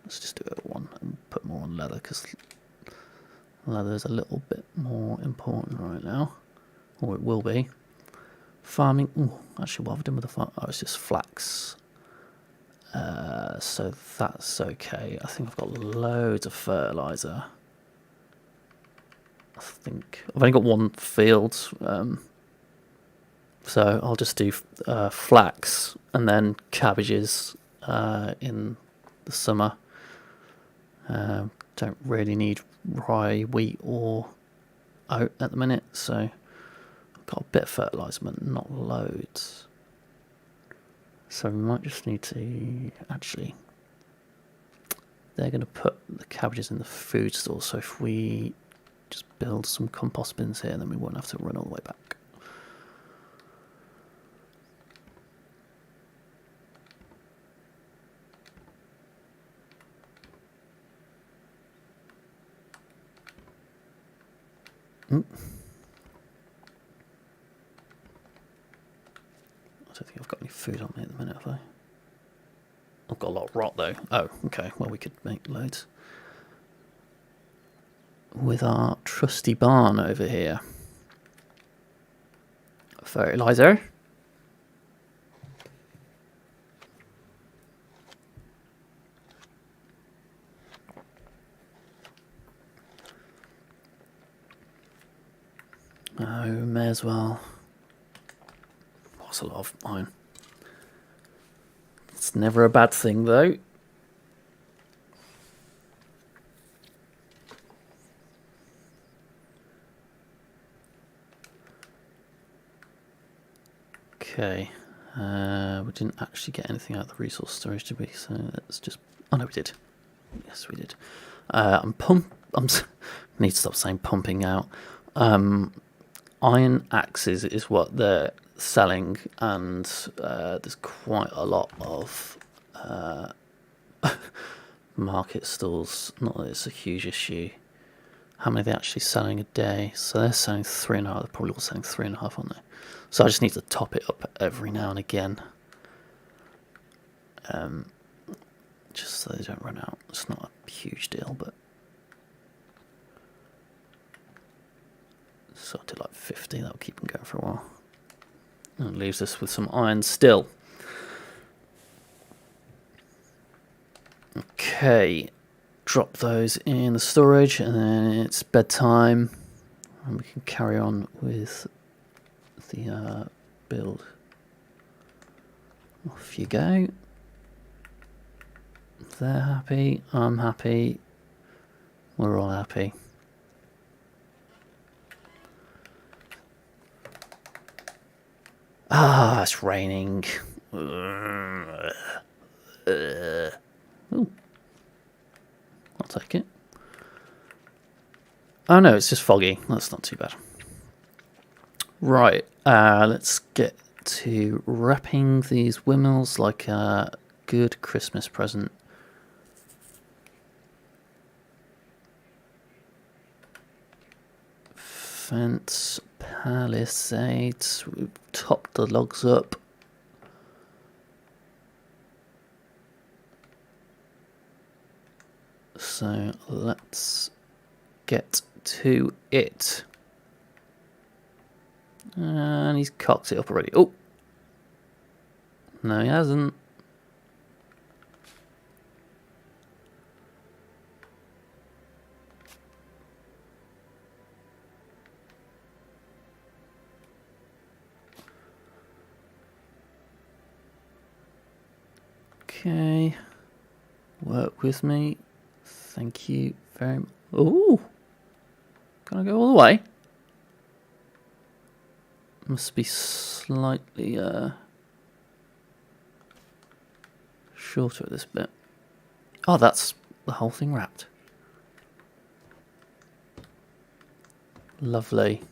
Let's just do it at 1 and put more on leather because leather is a little bit more important right now, or it will be. Farming. Ooh, actually, what have I done with the farm? Oh, it's just flax. So that's okay. I think I've got loads of fertilizer. I think I've only got one field, so I'll just do flax and then cabbages in the summer. Don't really need rye, wheat, or oat at the minute, so I've got a bit of fertilizer, but not loads. So we might just need to actually. They're going to put the cabbages in the food store, so if we just build some compost bins here, then we won't have to run all the way back. I don't think I've got any food on me at the minute, have I? I've got a lot of rot though. Oh, okay. Well, we could make loads. With our trusty barn over here. Fertilizer. Oh, may as well. That's a lot of iron. It's never a bad thing though. Okay, we didn't actually get anything out of the resource storage, did we? So let's just... Oh no, we did. Yes, we did. I need to stop saying pumping out. Iron axes is what they're selling, and there's quite a lot of market stalls. Not that it's a huge issue. How many are they actually selling a day? So they're selling 3.5. They're probably all selling 3.5, aren't they? So I just need to top it up every now and again. Just so they don't run out. It's not a huge deal, but... So I did like 50, that'll keep them going for a while. And it leaves us with some iron still. Okay, drop those in the storage, and then it's bedtime, and we can carry on with the build. Off you go. They're happy, I'm happy, we're all happy. Ah, it's raining. Ooh. I'll take it. Oh no, it's just foggy. That's not too bad. Right, let's get to wrapping these windmills like a good Christmas present. Fence, palisades, we've topped the logs up. So let's get to it. And he's cocked it up already. Oh! No, he hasn't. Okay. Work with me. Thank you very much. Ooh! Can I go all the way? Must be slightly shorter at this bit. Oh, that's the whole thing wrapped. Lovely.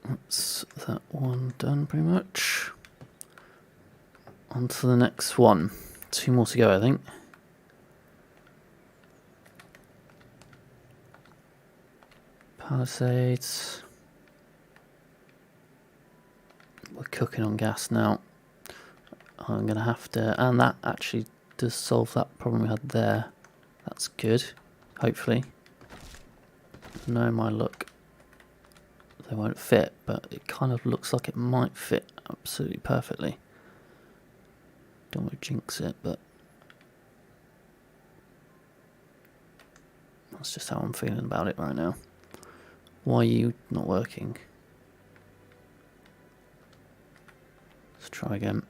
That's that one done pretty much. On to the next one. 2 more to go, I think. Palisades. We're cooking on gas now. I'm going to have to... And that actually does solve that problem we had there. That's good. Hopefully. No, my luck. They won't fit, but it kind of looks like it might fit absolutely perfectly. Don't want to jinx it, but... That's just how I'm feeling about it right now. Why are you not working? Let's try again.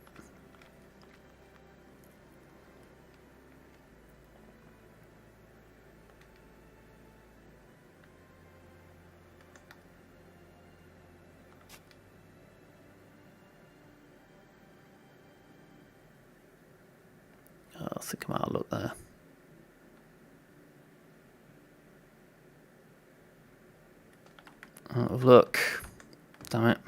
I think I'm out of luck there. Out of luck. Damn it.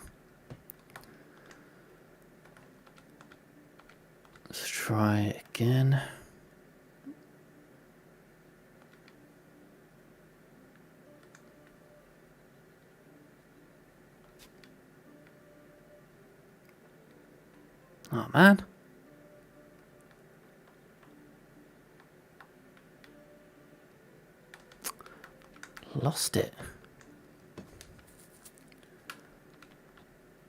Let's try it again. Oh man. Lost it.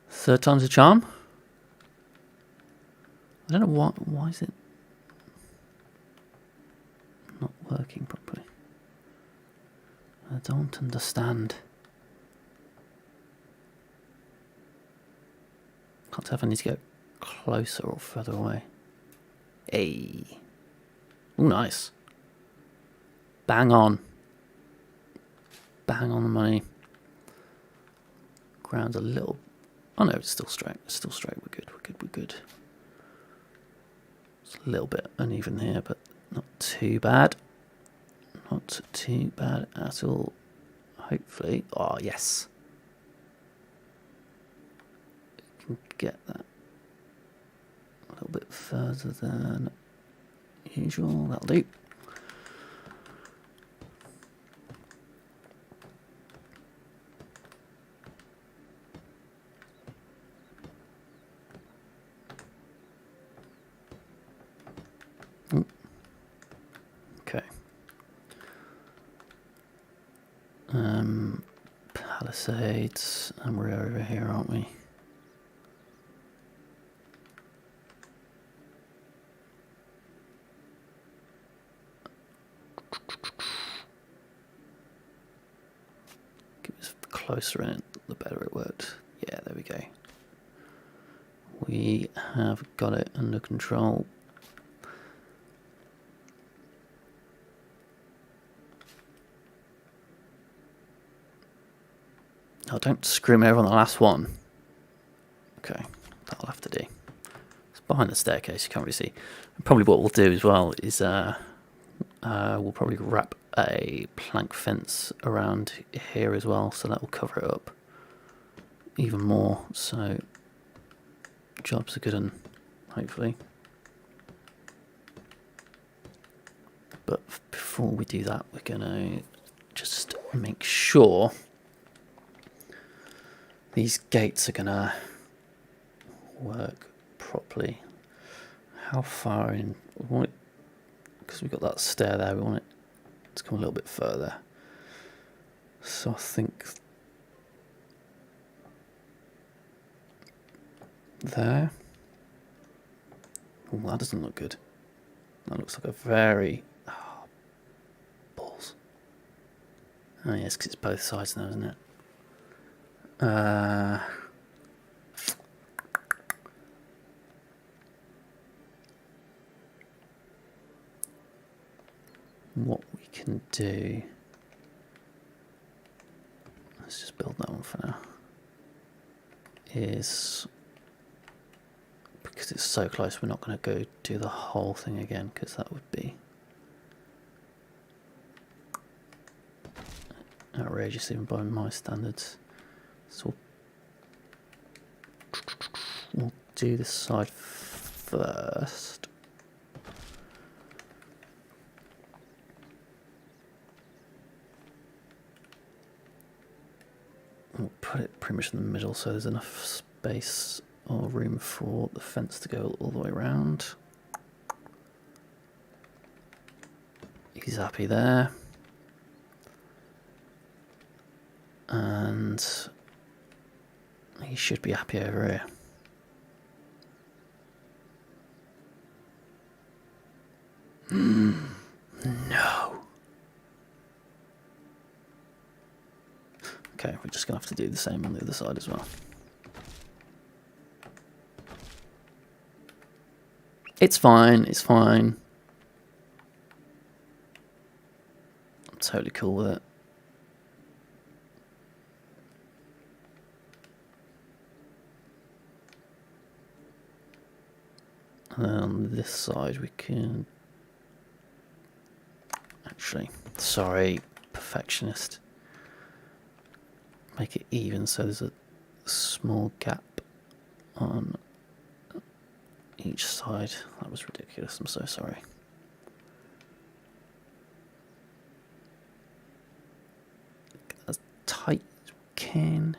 Third time's a charm. I don't know why is it not working properly. I don't understand. Can't tell if I need to go closer or further away. Hey. Oh, nice. Bang on. Bang on the money. Ground's a little... Oh no, it's still straight. It's still straight. We're good. We're good. We're good. It's a little bit uneven here, but not too bad. Not too bad at all. Hopefully. Oh, yes. We can get that a little bit further than usual. That'll do. Okay. Palisades, and we're over here, aren't we? closer in it, the better it worked. Yeah, there we go. We have got it under control. Oh, don't screw me over on the last one. Okay, that'll have to do. It's behind the staircase, you can't really see. And probably what we'll do as well is we'll probably wrap a plank fence around here as well, so that will cover it up even more. So jobs are good, and hopefully. But before we do that, we're gonna just make sure these gates are gonna work properly. How far in? We want it, because we've got that stair there, we want it to come a little bit further. So I think there. Oh, that doesn't look good. That looks like a very... Oh, balls. Oh yes, because it's both sides now, isn't it? What we can do... Let's just build that one for now. Is... Because it's so close, we're not going to go do the whole thing again, because that would be outrageous even by my standards. So we'll do this side first. We'll put it pretty much in the middle so there's enough space or room for the fence to go all the way around. He's happy there. And he should be happy over here. No. Okay, we're just going to have to do the same on the other side as well. It's fine, it's fine. I'm totally cool with it. And then on this side we can... Actually, sorry, perfectionist. Make it even so there's a small gap on each side. That was ridiculous, I'm so sorry. Get as tight as we can.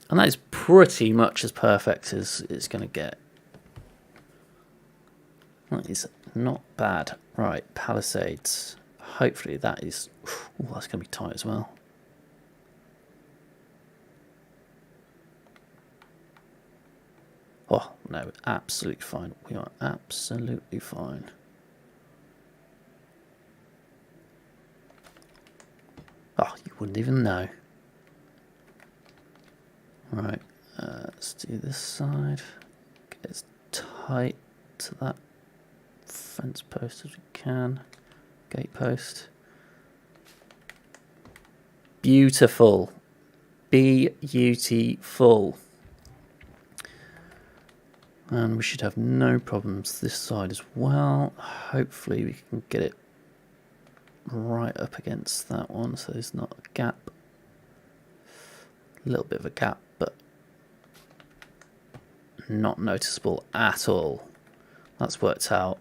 And that is pretty much as perfect as it's going to get. That is not bad. Right, palisades. Hopefully that is... Ooh, that's going to be tight as well. Oh, no, absolutely fine. We are absolutely fine. Oh, you wouldn't even know. Right, let's do this side. Get as tight to that fence post as we can. Gate post. Beautiful. Beautiful. And we should have no problems this side as well. Hopefully we can get it right up against that one so there's not a gap. A little bit of a gap, but not noticeable at all. That's worked out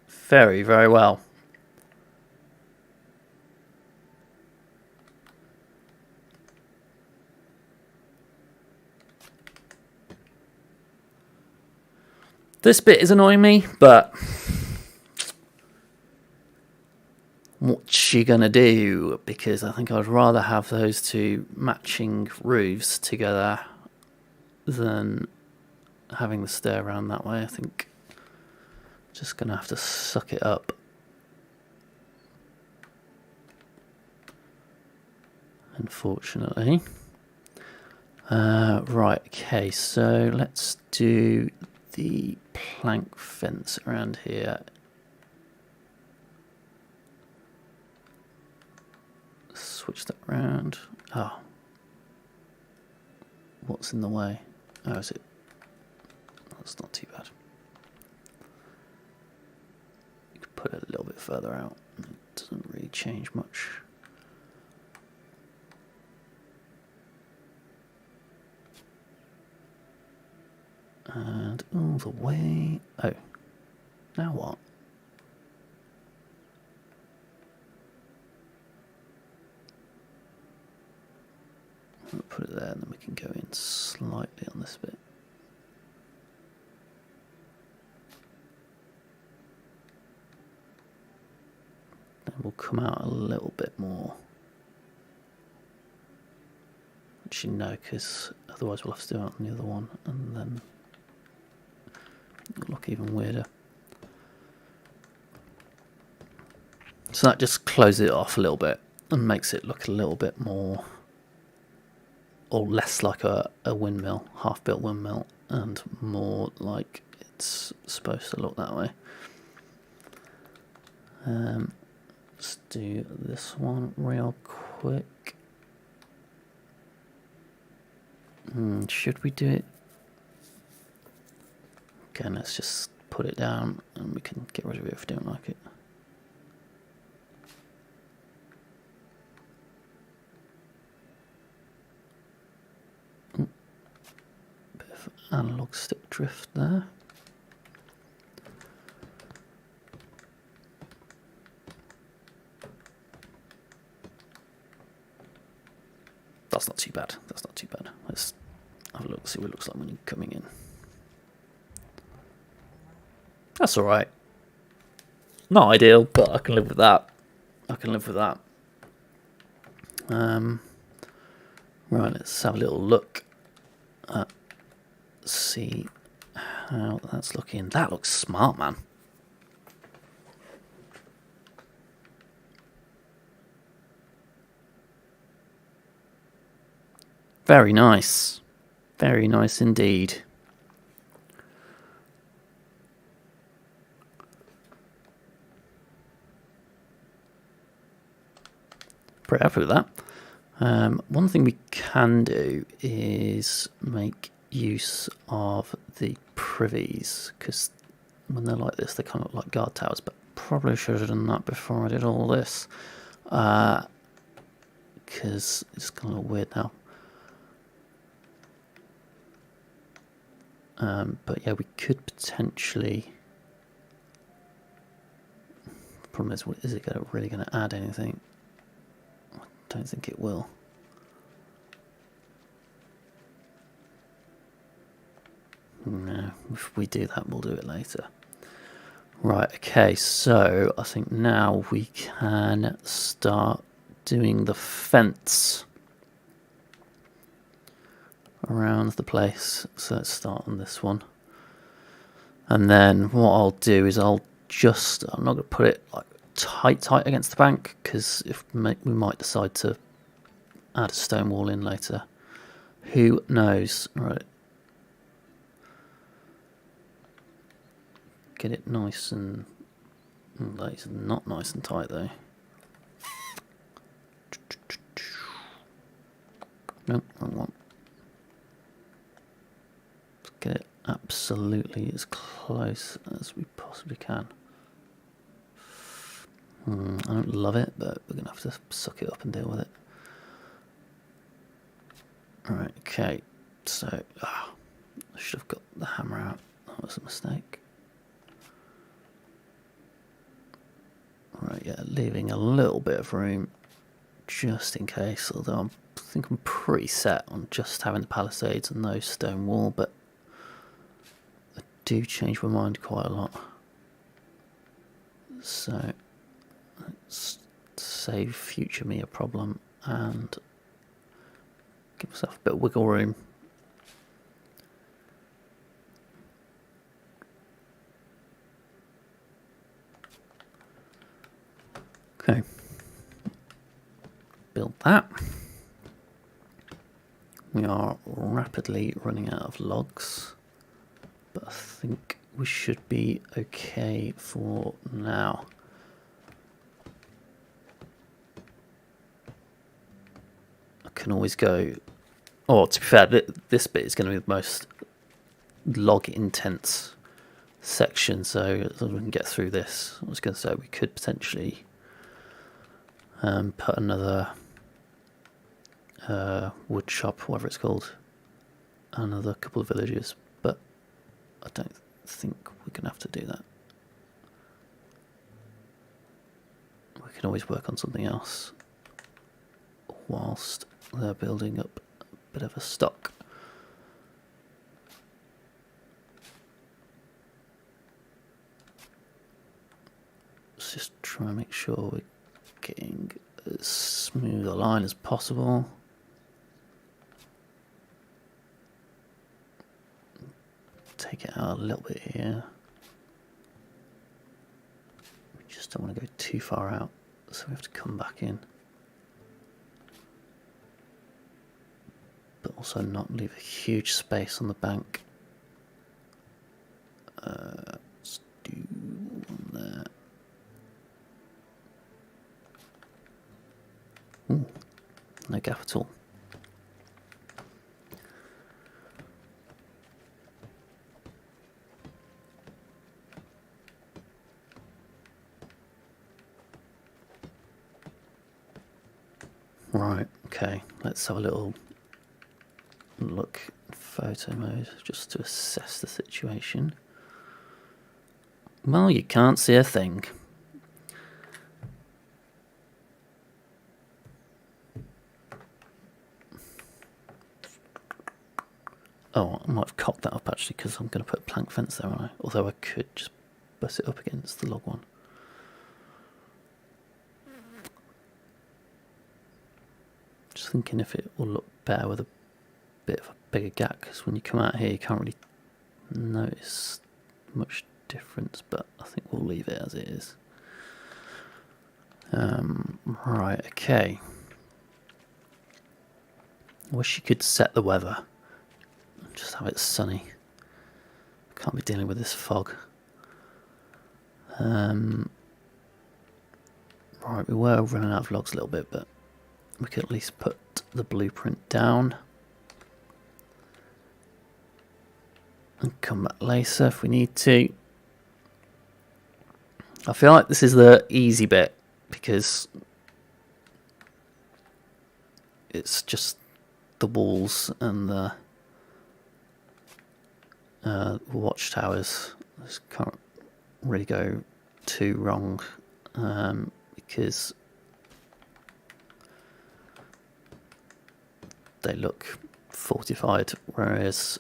very, very well. This bit is annoying me, but what you gonna do? Because I think I'd rather have those two matching roofs together than having the stair around that way. I think just gonna have to suck it up unfortunately. Right, okay, so let's do the plank fence around here. Switch that around. Oh. What's in the way? Oh, is it? That's not too bad. You could put it a little bit further out. It doesn't really change much. And all the way... Oh. Now what? We'll put it there and then we can go in slightly on this bit. Then we'll come out a little bit more. Actually no, because otherwise we'll have to do it on the other one and then it'll look even weirder. So that just closes it off a little bit and makes it look a little bit more, or less like a windmill, half-built windmill, and more like it's supposed to look that way. Let's do this one real quick. Should we do it? Okay, let's just put it down and we can get rid of it if we don't like it. Bit of analog stick drift there. That's not too bad. That's not too bad. Let's have a look, see what it looks like when you're coming in. That's alright. Not ideal, but I can live with that. I can live with that. Right, let's have a little look at, see how that's looking. That looks smart, man. Very nice. Very nice indeed. Pretty happy with that. One thing we can do is make use of the privies, because when they're like this they kind of look like guard towers, but probably should have done that before I did all this, because it's kind of a weird now. But yeah, we could potentially... The problem is it really going to add anything? I don't think it will. No, if we do that, we'll do it later. Right, okay, so I think now we can start doing the fence around the place. So let's start on this one. And then what I'll do is I'm not going to put it like tight against the bank, because if we might decide to add a stone wall in later. Who knows? Right. Get it nice and... That's not nice and tight though. Nope, wrong one. Let's get it absolutely as close as we possibly can. I don't love it, but we're going to have to suck it up and deal with it. Right, okay. So, I should have got the hammer out. That was a mistake. Right, yeah, leaving a little bit of room just in case, although I think I'm pretty set on just having the palisades and no stone wall, but I do change my mind quite a lot. So let's save future me a problem and give myself a bit of wiggle room. Okay, build that. we are rapidly running out of logs, but I think we should be okay for now. I can always go, oh, to be fair, this bit is going to be the most log intense section, so as long as we can get through this, I was going to say we could potentially put another wood shop, whatever it's called, another couple of villages, but I don't think we're going to have to do that. We can always work on something else whilst they're building up a bit of a stock. Let's just try and make sure we're getting as smooth a line as possible. Take it out a little bit here. We just don't want to go too far out, so we have to come back in. But also not leave a huge space on the bank. Let's do one there. Ooh, no gap at all. Right, okay, let's have a little look in photo mode just to assess the situation. Well, you can't see a thing. Oh, I might have cocked that up actually because I'm going to put a plank fence there, aren't I? Although I could just bust it up against the log one. Just thinking if it will look better with a bit of a bigger gap, because when you come out here you can't really notice much difference, but I think we'll leave it as it is. Right, okay. I wish you could set the weather. Just have it sunny. Can't be dealing with this fog. Right, we were running out of logs a little bit, but we could at least put the blueprint down and come back later if we need to. I feel like this is the easy bit because it's just the walls and the watchtowers. This can't really go too wrong because they look fortified, whereas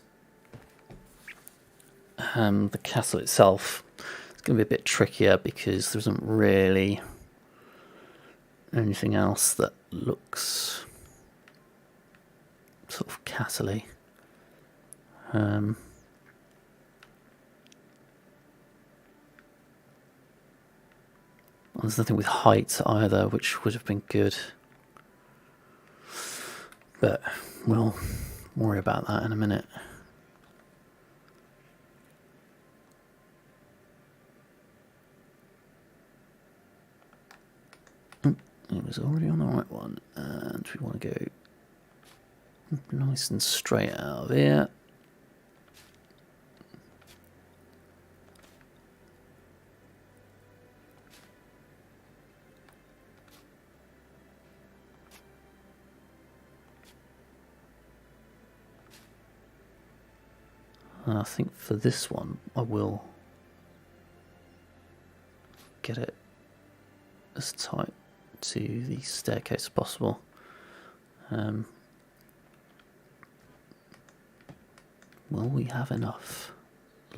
the castle itself is going to be a bit trickier because there isn't really anything else that looks sort of castle-y. There's nothing with height either, which would have been good. But we'll worry about that in a minute. It was already on the right one, and we want to go nice and straight out of here. And I think for this one, I will get it as tight to the staircase as possible. Will we have enough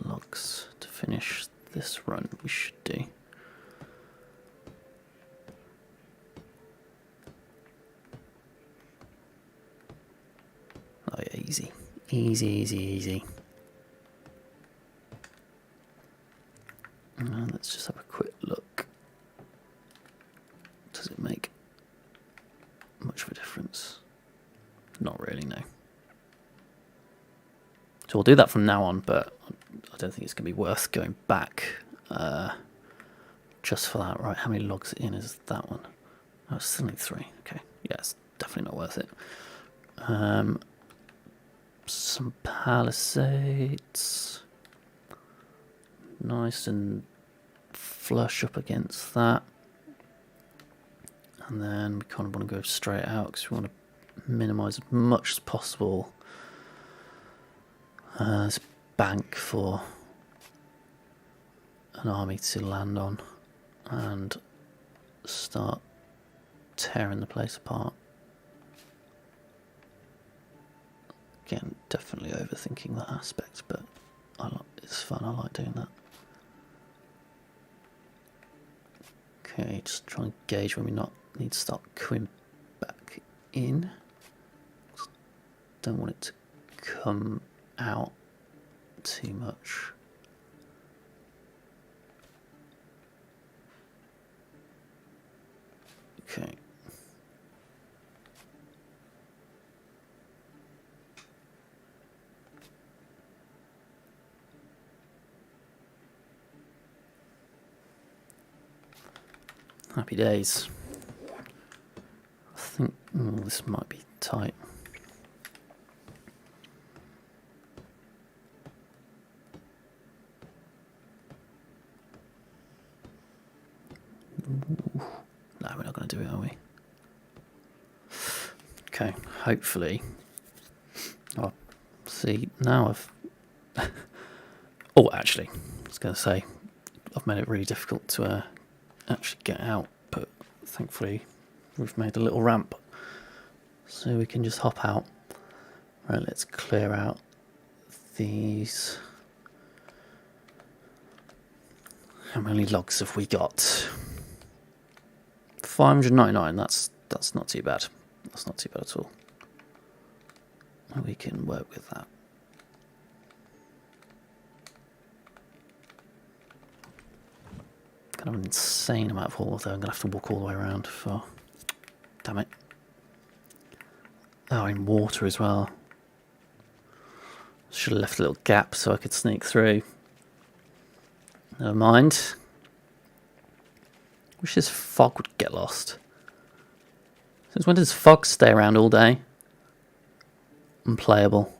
logs to finish this run? We should do. Oh yeah, easy. Easy, easy, easy. Let's just have a quick look. Does it make much of a difference? Not really, no. So we'll do that from now on, but I don't think it's going to be worth going back just for that. Right, how many logs in is that one? Oh, it's still only 3. Okay, yeah, it's definitely not worth it. Some palisades. Nice and flush up against that. And then we kind of want to go straight out because we want to minimise as much as possible this bank for an army to land on and start tearing the place apart. Again, definitely overthinking that aspect, but it's fun. I like doing that. Okay, just try and gauge when we need to start coming back in. Don't want it to come out too much. Okay. Happy days. I think this might be tight. No, we're not going to do it, are we? Okay, hopefully. Oh, see, now I've... oh, actually, I was going to say, I've made it really difficult to actually get out, but thankfully we've made a little ramp so we can just hop out. Right, let's clear out these. How many logs have we got? 599. That's not too bad. That's not too bad at all. We can work with that. Kind of an insane amount of haul, though. I'm going to have to walk all the way around for... Damn it. Oh, in water as well. Should have left a little gap so I could sneak through. Never mind. Wish this fog would get lost. Since when does fog stay around all day? Unplayable.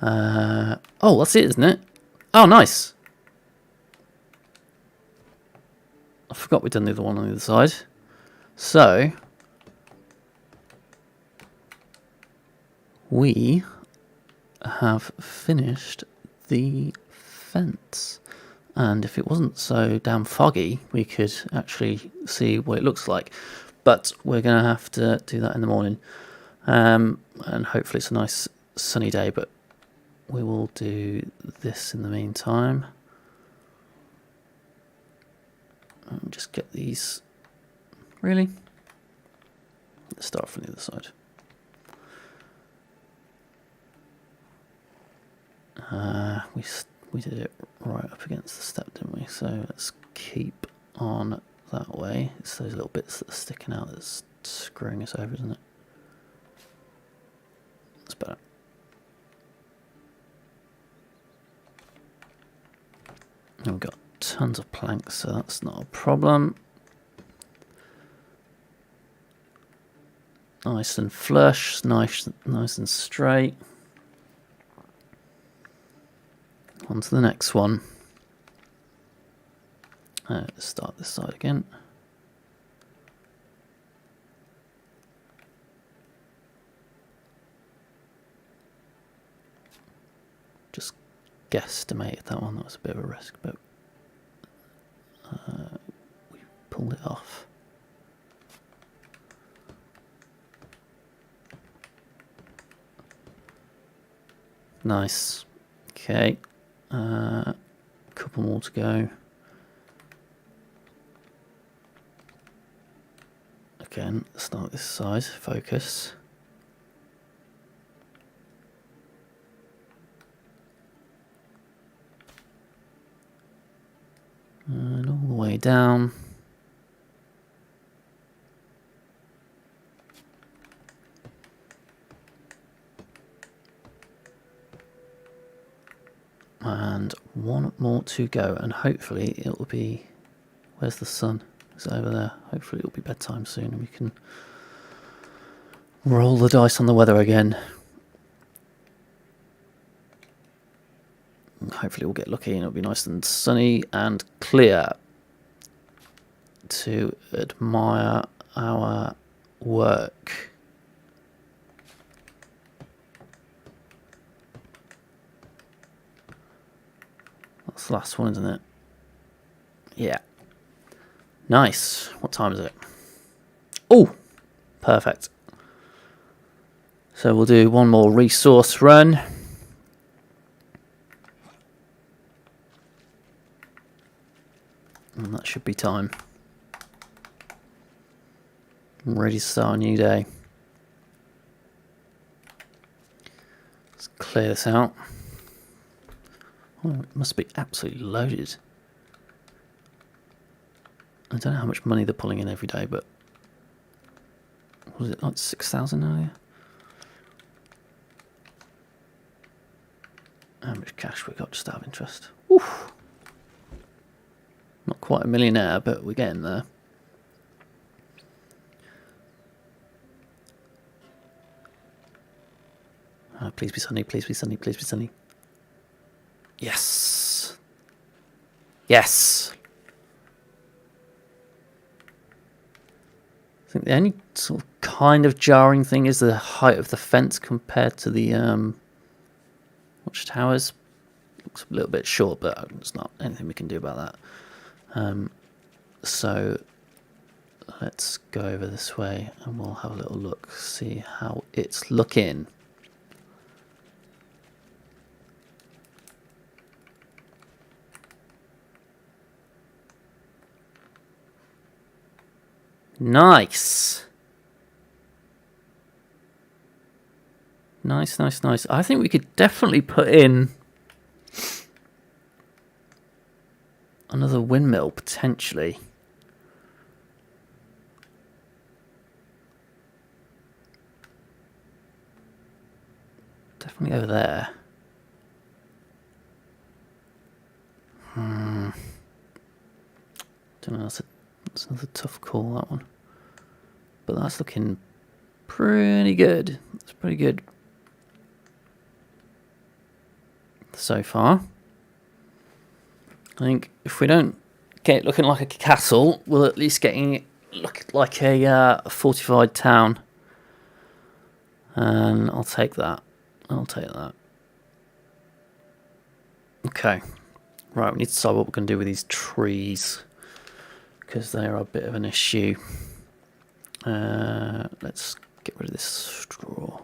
Oh, that's it, isn't it? Oh, nice. I forgot we'd done the other one on the other side. So, we have finished the fence. And if it wasn't so damn foggy, we could actually see what it looks like. But we're going to have to do that in the morning. And hopefully it's a nice sunny day, but we will do this in the meantime. And just get these. Really? Let's start from the other side. We did it right up against the step, didn't we? So let's keep on that way. It's those little bits that are sticking out that's screwing us over, isn't it? That's better. And we've got tons of planks, so that's not a problem. Nice and flush, nice and straight. On to the next one. Let's start this side again. Just guesstimated that one. That was a bit of a risk, but we pulled it off. Nice. Okay. Couple more to go. Again, start this side. Focus. And all the way down. And one more to go, and hopefully it will be... Where's the sun? Is it over there? Hopefully it will be bedtime soon and we can roll the dice on the weather again. And hopefully we'll get lucky and it'll be nice and sunny and clear to admire our work. That's the last one, isn't it? Yeah. Nice. What time is it? Oh, perfect. So we'll do one more resource run. And that should be time. I'm ready to start a new day. Let's clear this out. Oh, it must be absolutely loaded. I don't know how much money they're pulling in every day, but was it like 6,000 earlier? How much cash we got just out of interest? Oof. Not quite a millionaire, but we're getting there. Please be sunny, please be sunny, please be sunny. Yes. Yes. I think the only sort of kind of jarring thing is the height of the fence compared to the watchtowers. Looks a little bit short, but it's not anything we can do about that. So let's go over this way and we'll have a little look, see how it's looking. Nice. Nice, nice, nice. I think we could definitely put in another windmill, potentially. Definitely over there. Don't know, that's another tough call, that one. But that's looking pretty good. It's pretty good so far. I think if we don't get it looking like a castle, we'll at least getting it look like a fortified town. And I'll take that. I'll take that. Okay. Right, we need to decide what we're going to do with these trees, because they are a bit of an issue. Let's get rid of this straw.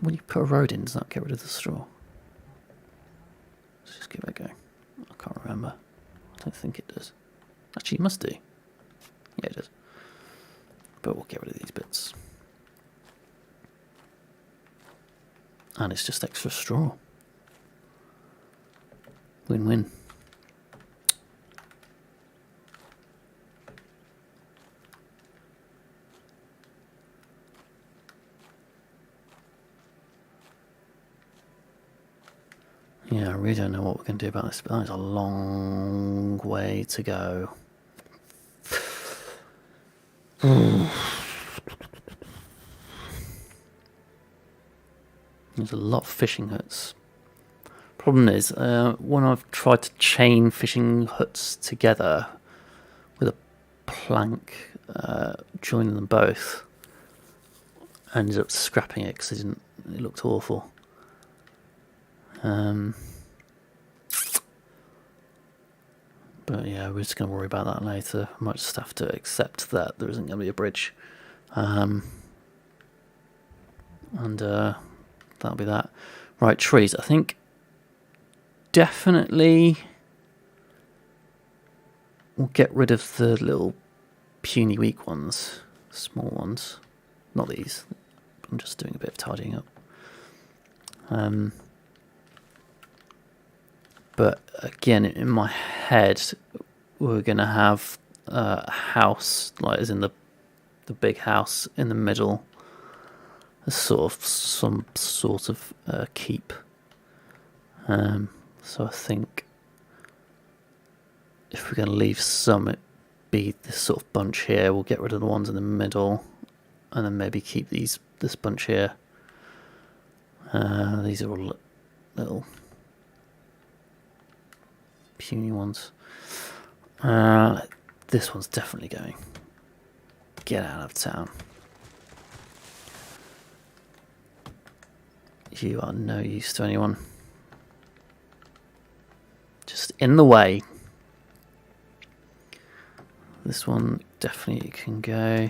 When you put a road in, does that get rid of the straw? Let's just give it a go. I can't remember. I don't think it does. Actually, it must do. Yeah, it does. But we'll get rid of these bits. And it's just extra straw. Win-win. Yeah, I really don't know what we're going to do about this, but that is a long way to go. There's a lot of fishing huts. Problem is, when I've tried to chain fishing huts together with a plank, joining them both, I ended up scrapping it because it looked awful. But yeah, we're just going to worry about that later. I might just have to accept that there isn't going to be a bridge. And that'll be that. Right, trees. I think definitely we'll get rid of the little puny weak ones, small ones. Not these. I'm just doing a bit of tidying up. But again, in my head, we're going to have a house, like as in the big house in the middle, as sort of some sort of keep. So I think if we're going to leave some, it be this sort of bunch here. We'll get rid of the ones in the middle, and then maybe keep this bunch here. These are all little puny ones. This one's definitely going. Get out of town. You are no use to anyone. Just in the way. This one definitely can go.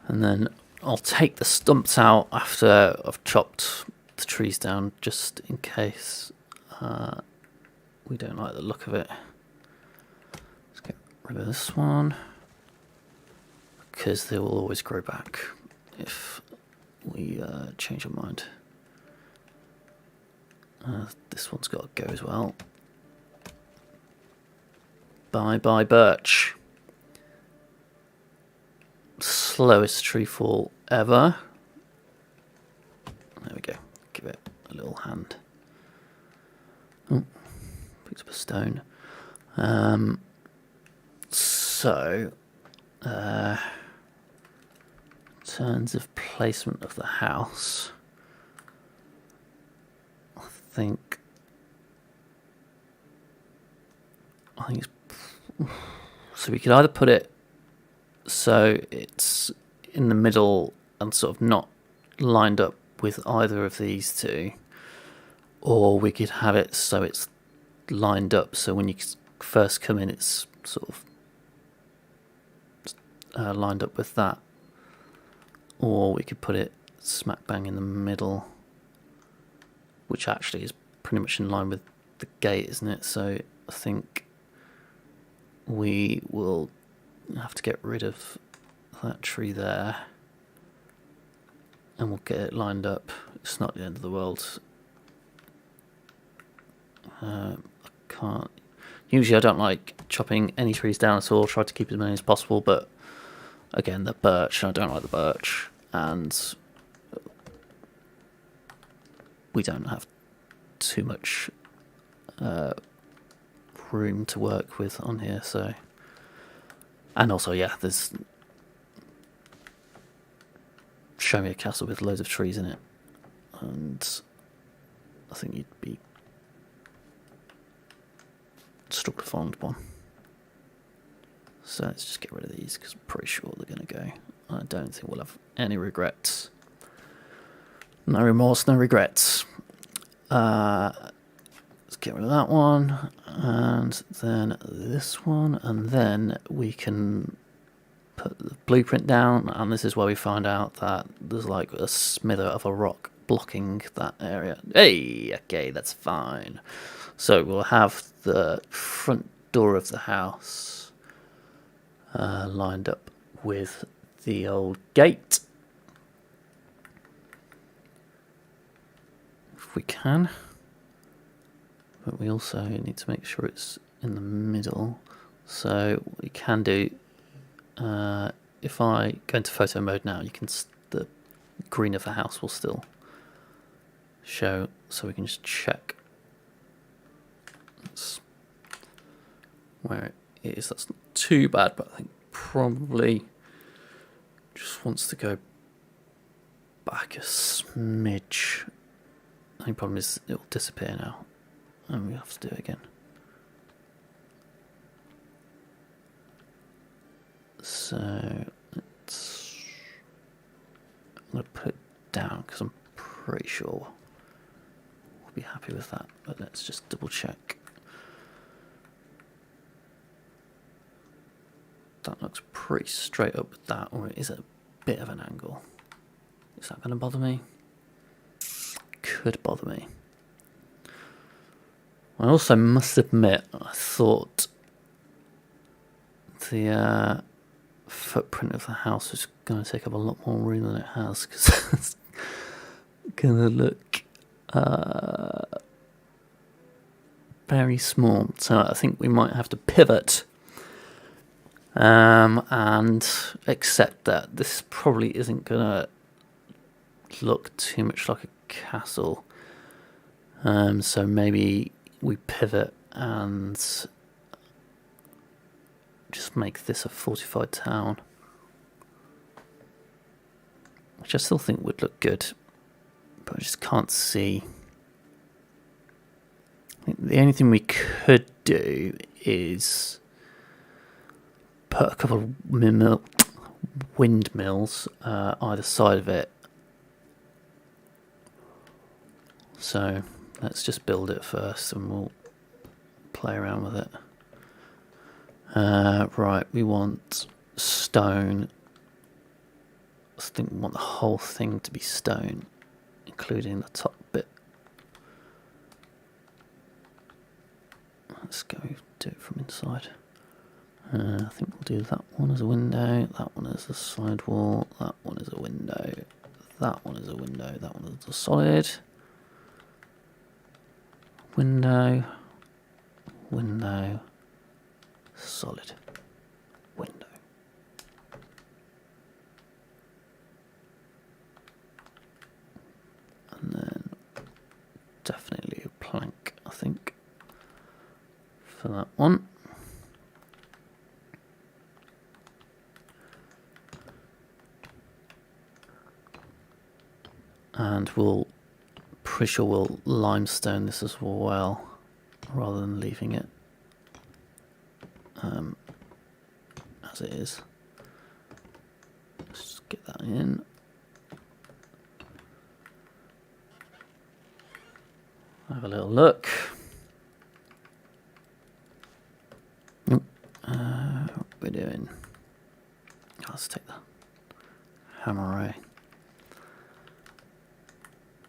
And then I'll take the stumps out after I've chopped the trees down, just in case we don't like the look of it. Let's get rid of this one, because they will always grow back if we change our mind. This one's got to go as well. Bye bye birch. Slowest tree fall ever. There we go. Give it a little hand. Oh, picked up a stone. So, in terms of placement of the house, I think it's, so we could either put it so it's in the middle and sort of not lined up with either of these two, or we could have it so it's lined up, so when you first come in it's sort of lined up with that, or we could put it smack bang in the middle, which actually is pretty much in line with the gate, isn't it? So I think we will have to get rid of that tree there, and we'll get it lined up. It's not the end of the world. I can't. Usually I don't like chopping any trees down at all. Try to keep as many as possible, but again, the birch, I don't like the birch, and we don't have too much room to work with on here, so. And also, yeah, there's show me a castle with loads of trees in it, and I think you'd be struck to find one. So let's just get rid of these, because I'm pretty sure they're going to go. I don't think we'll have any regrets. No remorse, no regrets. Let's get rid of that one, and then this one, and then we can put the blueprint down, and this is where we find out that there's like a smither of a rock blocking that area. Hey, okay, that's fine. So we'll have the front door of the house lined up with the old gate, if we can. But we also need to make sure it's in the middle. So what we can do, if I go into photo mode now, you can the green of the house will still show, so we can just check that's where it is. That's not too bad, but I think probably just wants to go back a smidge. The only problem is it will disappear now, and we have to do it again. So let's, I'm going to put it down because I'm pretty sure we'll be happy with that, but let's just double check. That looks pretty straight up with that, or it is a bit of an angle. Is that going to bother me? Could bother me. I also must admit, I thought the footprint of the house was going to take up a lot more room than it has, because it's going to look very small. So I think we might have to pivot and accept that this probably isn't going to look too much like a castle. So maybe we pivot and just make this a fortified town, which I still think would look good, but I just can't see. I think the only thing we could do is put a couple of windmills either side of it. So let's just build it first and we'll play around with it. Right, we want stone. I think we want the whole thing to be stone, including the top bit. Let's go do it from inside. I think we'll do that one as a window, that one as a side wall, that one is a window, that one is a window, that one is a solid. Window, window, solid, window. And then definitely a plank, I think, for that one. And we'll, pretty sure we'll limestone this as well, rather than leaving it as it is. Let's just get that in. Have a little look. What we're doing. Let's take the hammer ray,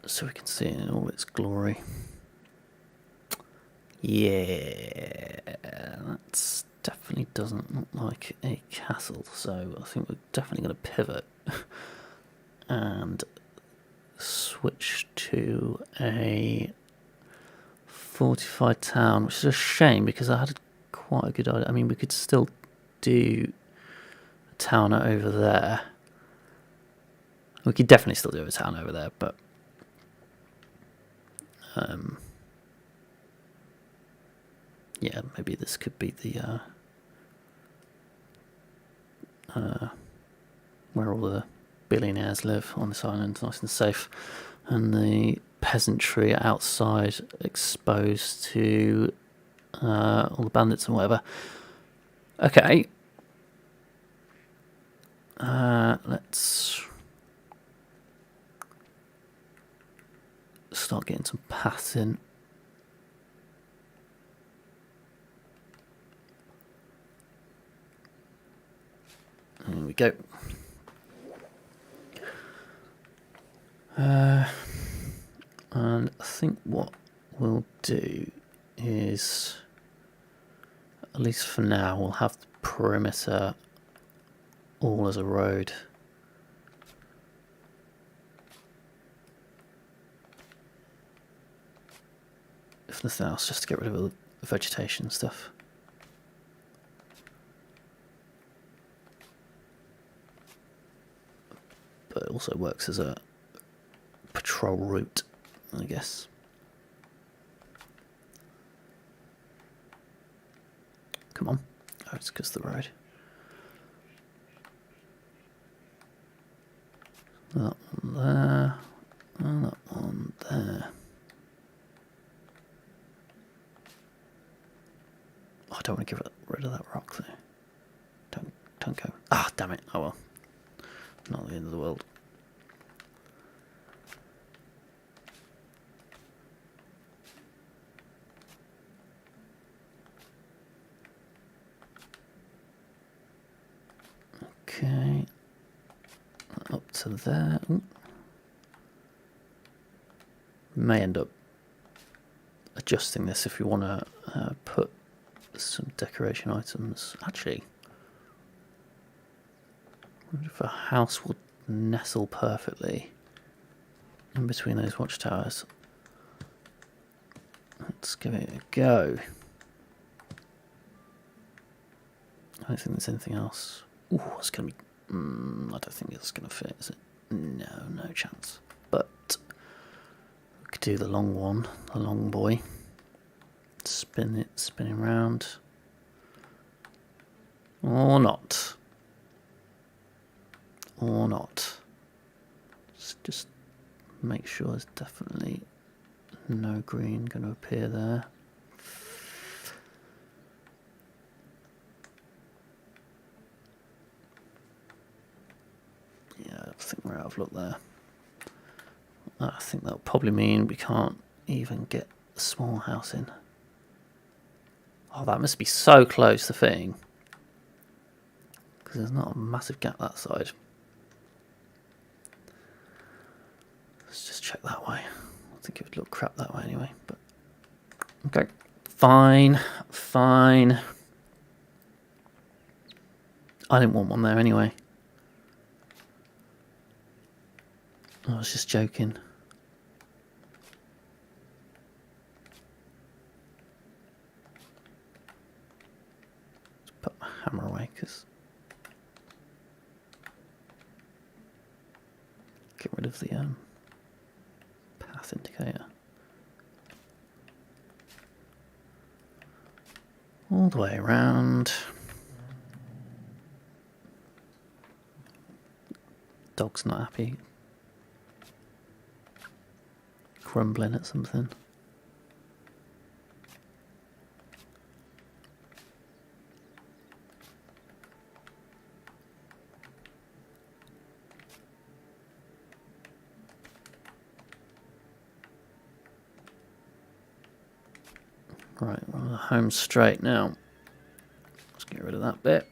so we can see it in all its glory. Yeah, that definitely doesn't look like a castle, so I think we're definitely going to pivot and switch to a fortified town, which is a shame because I had quite a good idea. I mean, we could still do a town over there. We could definitely still do a town over there, but yeah, maybe this could be the where all the billionaires live on this island, nice and safe, and the peasantry outside exposed to all the bandits and whatever. Okay, let's start getting some paths in. There we go. And I think what we'll do is, at least for now, we'll have the perimeter all as a road. If nothing else, just to get rid of all the vegetation stuff. But it also works as a patrol route, I guess. Come on. Oh, it's because of the road. That one there. And that one there. Oh, I don't want to get rid of that rock though. Don't go. Ah, damn it. Oh well. Not the end of the world. Okay. Up to there. Ooh. May end up adjusting this if we want to put some decoration items. Actually, I wonder if a house would nestle perfectly in between those watchtowers. Let's give it a go. I don't think there's anything else. Ooh, it's going to be... I don't think it's going to fit, is it? No chance. But we could do the long one, the long boy. Spin it, spinning round. Or not. Or not. Just make sure there's definitely no green going to appear there. Yeah, I think we're out of luck there. I think that'll probably mean we can't even get the small house in. Oh, that must be so close to fitting. Because there's not a massive gap that side. Let's just check that way. I think it would look crap that way anyway. But okay, fine, fine. I didn't want one there anyway. I was just joking. Let's put my hammer away because get rid of the path indicator. All the way around. Dog's not happy. Grumbling at something. Right, we're on the home straight now. Let's get rid of that bit.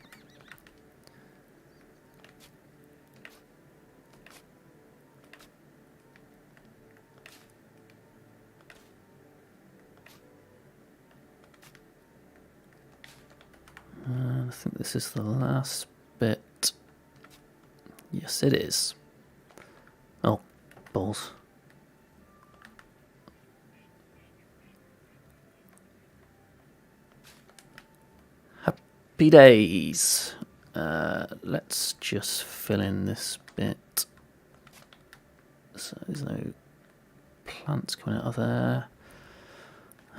I think this is the last bit. Yes, it is. Oh, balls. Happy days. Let's just fill in this bit. So there's no plants coming out of there.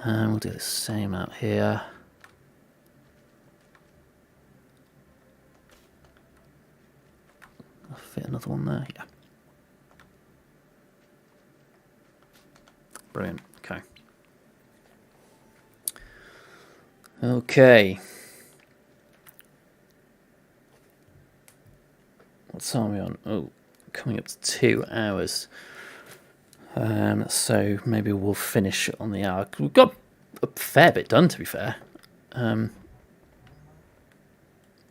And we'll do the same out here. I'll fit another one there, yeah. Brilliant, okay. Okay. What time are we on? Oh, coming up to 2 hours. So maybe we'll finish on the hour. We've got a fair bit done, to be fair.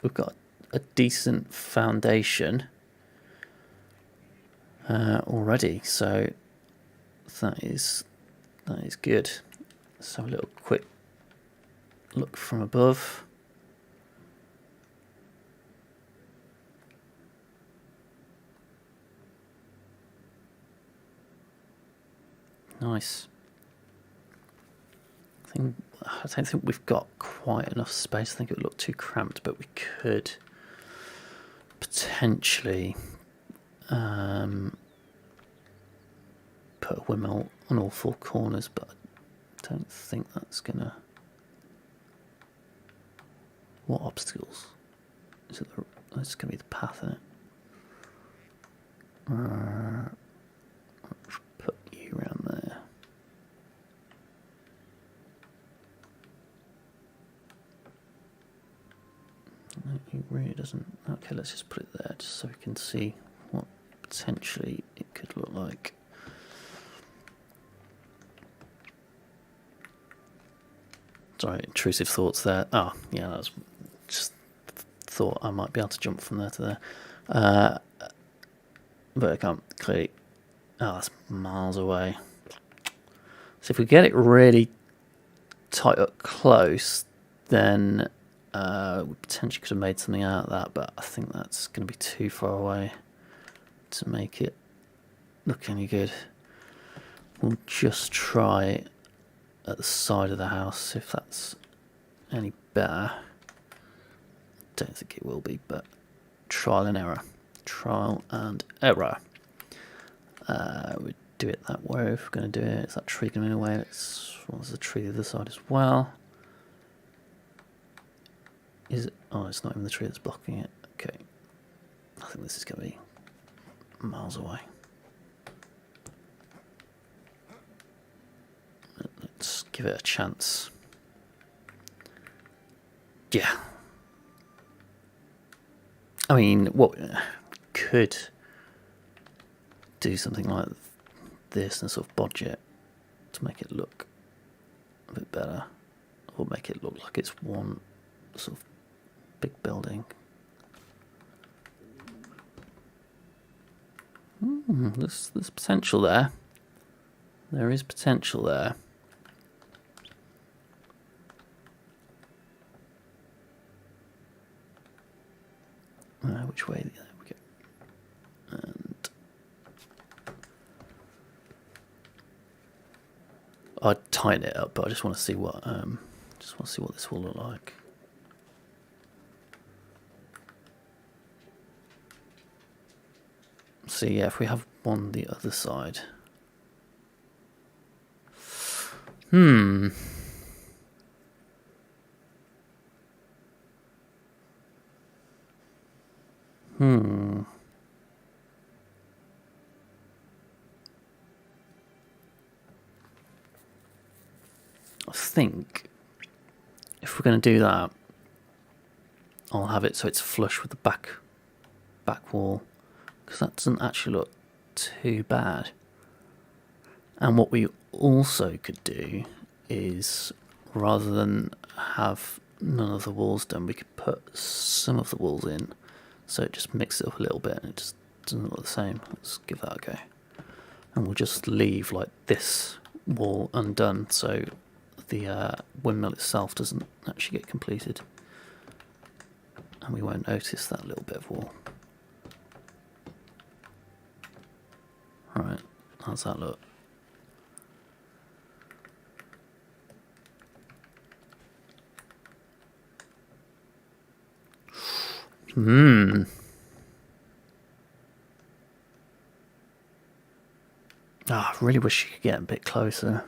We've got a decent foundation already, so that is good. Let's have a little quick look from above. Nice. I don't think we've got quite enough space. I think it would look too cramped, but we could potentially put a windmill on all 4 corners, but I don't think that's gonna. What obstacles? Is it? It's gonna be the path, isn't it? Let's put you around there. No, it really doesn't. Okay, let's just put it there just so we can see what potentially it could look like. Sorry, intrusive thoughts there. Oh, yeah, that was just thought I might be able to jump from there to there. But I can't clearly. Oh, that's miles away. So if we get it really tight up close, then we potentially could have made something out of that, but I think that's going to be too far away to make it look any good. We'll just try at the side of the house, if that's any better. Don't think it will be, but trial and error. Trial and error. We're do it that way if we're going to do it. Is that tree going to be in the way? There's a tree the other side as well. Is it? Oh, it's not even the tree that's blocking it. Okay. I think this is going to be miles away. Let's give it a chance. Yeah. I mean, what could do something like this and sort of bodge it to make it look a bit better, or make it look like it's one sort of big building. There's potential there. There is potential there. Which way? There we go. And I'd tighten it up, but I just want to see what this will look like. So yeah, if we have one the other side. I think if we're going to do that, I'll have it so it's flush with the back wall, because that doesn't actually look too bad. And what we also could do is, rather than have none of the walls done, we could put some of the walls in, so it just mixes it up a little bit and it just doesn't look the same. Let's give that a go. And we'll just leave like this wall undone, so the windmill itself doesn't actually get completed, and we won't notice that little bit of wall. Alright, how's that look? I really wish you could get a bit closer.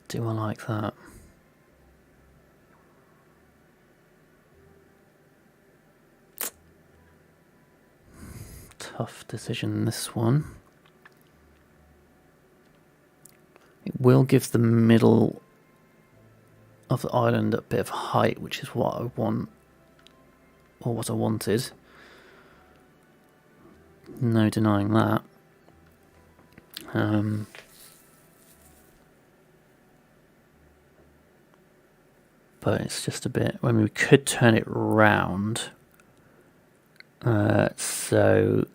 Do I like that? Tough decision, this one. It will give the middle of the island a bit of height, which is what I want, or what I wanted. No denying that. But it's just a bit. I mean, we could turn it round, so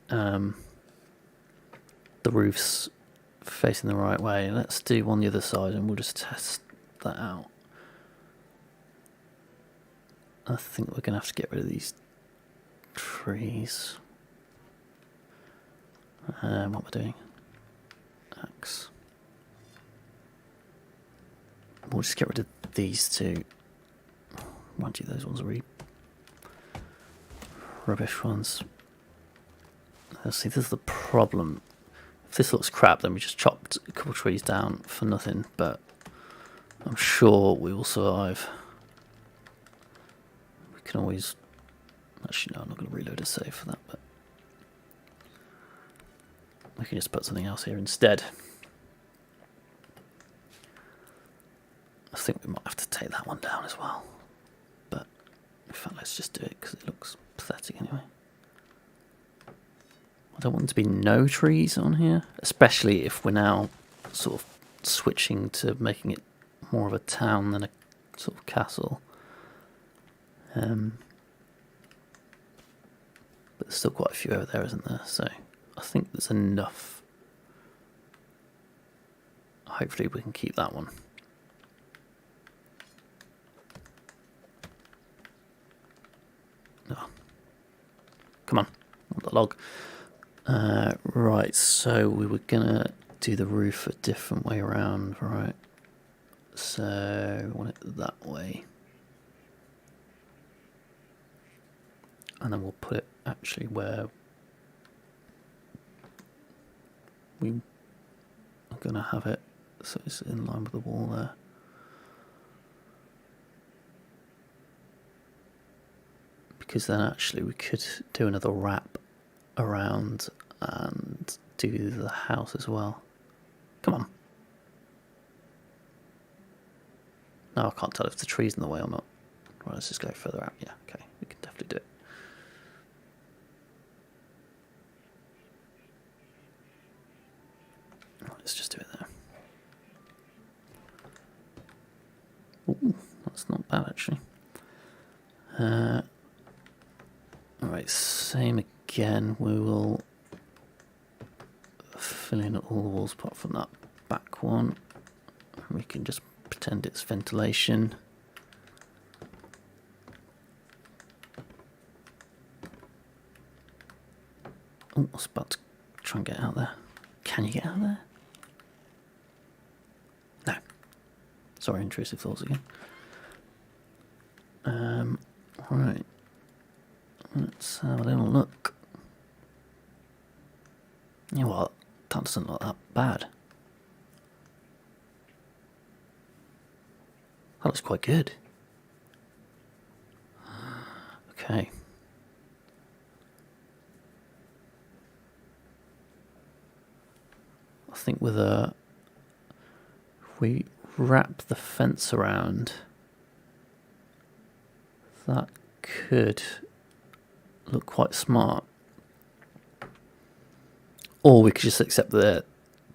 the roof's facing the right way. Let's do one the other side, and we'll just test that out. I think we're going to have to get rid of these trees. What we're doing? Axe. We'll just get rid of these two. Mind you, those ones are really rubbish ones. See, this is the problem. If this looks crap, then we just chopped a couple of trees down for nothing, but I'm sure we will survive. We can always... Actually, no, I'm not going to reload a save for that, but we can just put something else here instead. I think we might have to take that one down as well. But in fact, let's just do it because it looks pathetic anyway. I don't want there to be no trees on here, especially if we're now sort of switching to making it more of a town than a sort of castle. But there's still quite a few over there, isn't there? So I think there's enough. Hopefully we can keep that one. Oh. Come on, want the log. Right, so we were gonna do the roof a different way around, right? So we want it that way. And then we'll put it actually where we are going to have it, so it's in line with the wall there. Because then actually we could do another wrap around and do the house as well. Come on. No, I can't tell if the tree's in the way or not. Right, let's just go further out. Yeah, okay, we can definitely do it. Right, let's just do it there. Ooh, that's not bad actually. Alright, same again. We will fill in all the walls apart from that back one. We can just pretend it's ventilation. Oh, I was about to try and get out there. Can you get out there? No. Sorry, intrusive thoughts again. Right. Let's have a little look. You know what? That doesn't look that bad. That looks quite good. Okay. I think with if we wrap the fence around, that could look quite smart. Or we could just accept that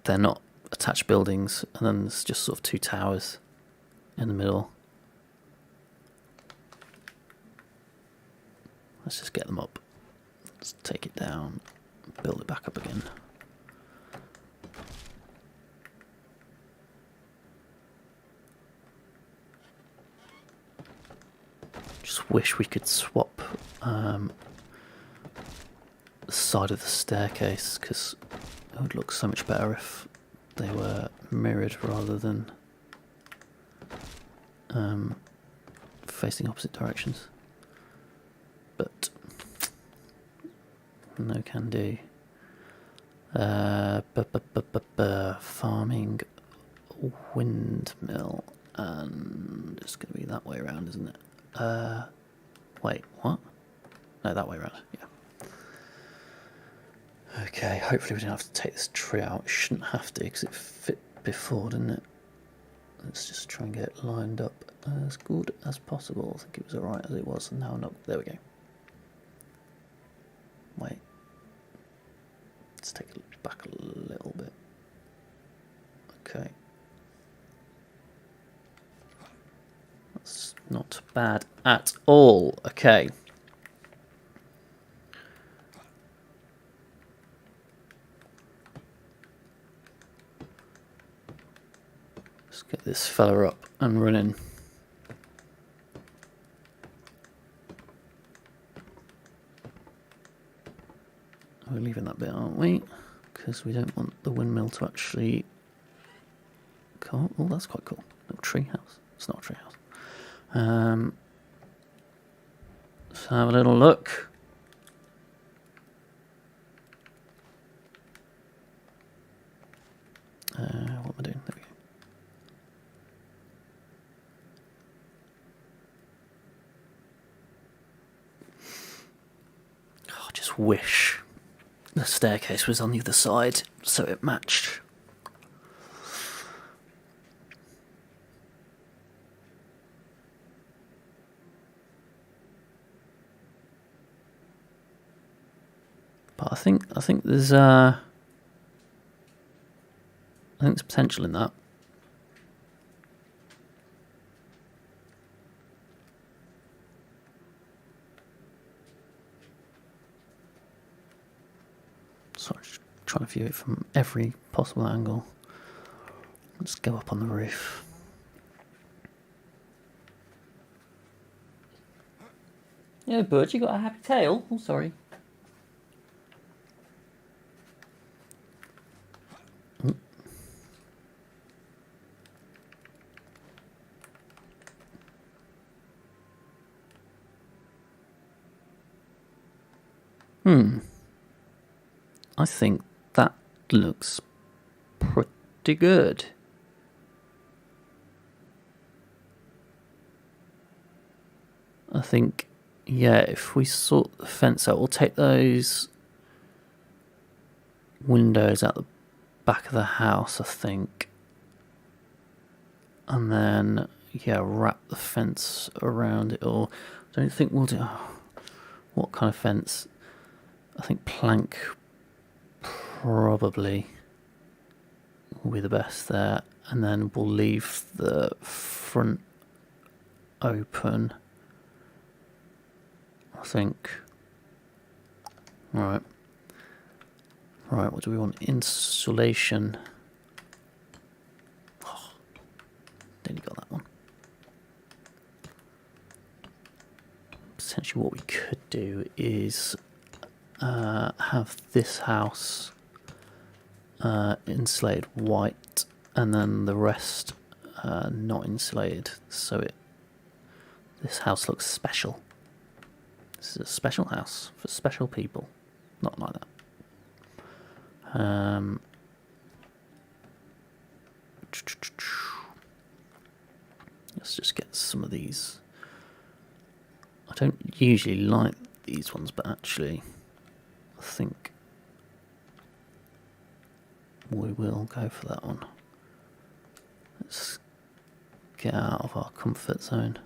they're not attached buildings and then there's just sort of two towers in the middle. Let's just get them up. Let's take it down, build it back up again. Just wish we could swap the side of the staircase, because it would look so much better if they were mirrored rather than facing opposite directions. But no can do. Farming windmill, and it's going to be that way around, isn't it? Wait, what? No, that way around, yeah. Okay, hopefully we don't have to take this tree out. It shouldn't have to, because it fit before, didn't it? Let's just try and get it lined up as good as possible. I think it was alright as it was, and now not. There we go. Wait. Let's take it back a little bit. Okay. That's not bad at all. Okay. Let's get this fella up and running. We're leaving that bit, aren't we? Because we don't want the windmill to actually come. Oh, that's quite cool. Little tree house. It's not a tree house. Let's have a little look. What am I doing? There we go. Oh, I just wish the staircase was on the other side so it matched. But I think there's I think there's potential in that. Sorry, just trying to view it from every possible angle. Let's go up on the roof. Yeah, Bud, you got a happy tail? Oh, sorry. I think that looks pretty good. I think, yeah, if we sort the fence out, we'll take those windows out the back of the house, I think. And then, yeah, wrap the fence around it all. I don't think we'll do... Oh, what kind of fence? I think plank probably will be the best there. And then we'll leave the front open, I think. Alright. Right, what do we want? Insulation. Oh, nearly got that one. Potentially what we could do is have this house insulated white and then the rest not insulated, so this house looks special. This is a special house for special people. Not like that. Let's just get some of these. I don't usually like these ones, but actually I think we will go for that one. Let's get out of our comfort zone.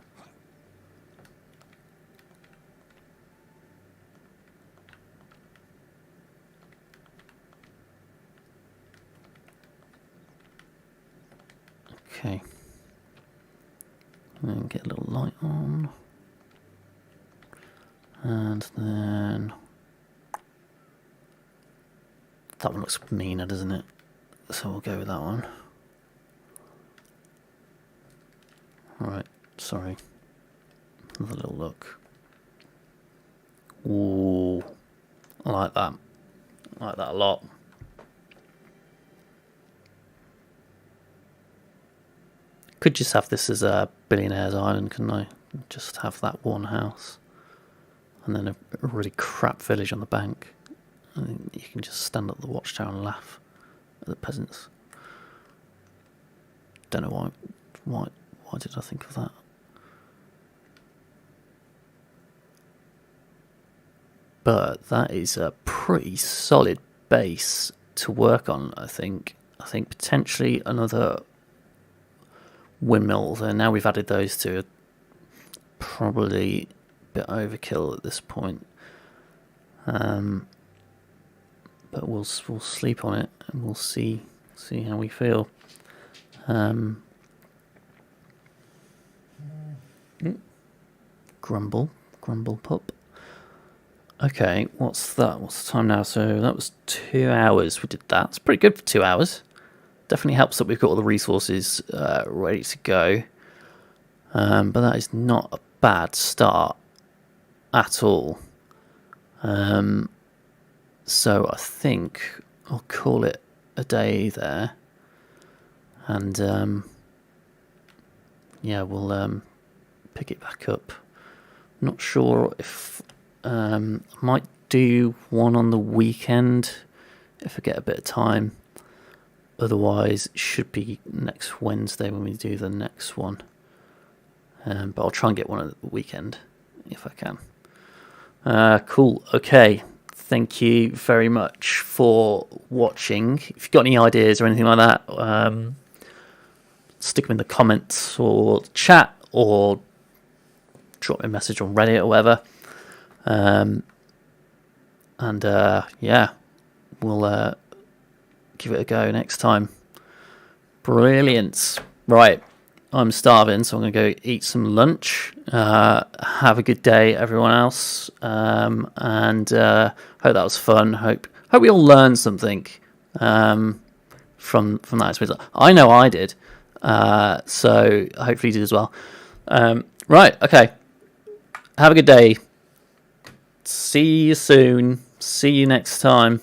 Okay. And get a little light on. And then that one looks meaner, doesn't it? So we'll go with that one. Alright, sorry. Another little look. Ooh, I like that. I like that a lot. Could just have this as a billionaire's island, couldn't I? Just have that one house. And then a really crap village on the bank. And you can just stand at the watchtower and laugh at the peasants. Don't know why did I think of that? But that is a pretty solid base to work on, I think. I think potentially another windmill. So now we've added those two. Probably a bit overkill at this point. But we'll sleep on it and we'll see how we feel. Grumble pup. Okay, what's that? What's the time now? So that was 2 hours we did that. It's pretty good for 2 hours. Definitely helps that we've got all the resources ready to go. But that is not a bad start at all. So I think I'll call it a day there. And yeah, we'll pick it back up. Not sure if I might do one on the weekend if I get a bit of time. Otherwise, it should be next Wednesday when we do the next one. But I'll try and get one on the weekend if I can. Cool. Okay. Thank you very much for watching. If you've got any ideas or anything like that, stick them in the comments or chat or drop me a message on Reddit or whatever. Yeah, we'll give it a go next time. Brilliant. Right, I'm starving, so I'm going to go eat some lunch. Have a good day, everyone else. Hope that was fun. Hope we all learned something from that experience. I know I did. So hopefully you did as well. Right, okay. Have a good day. See you soon. See you next time.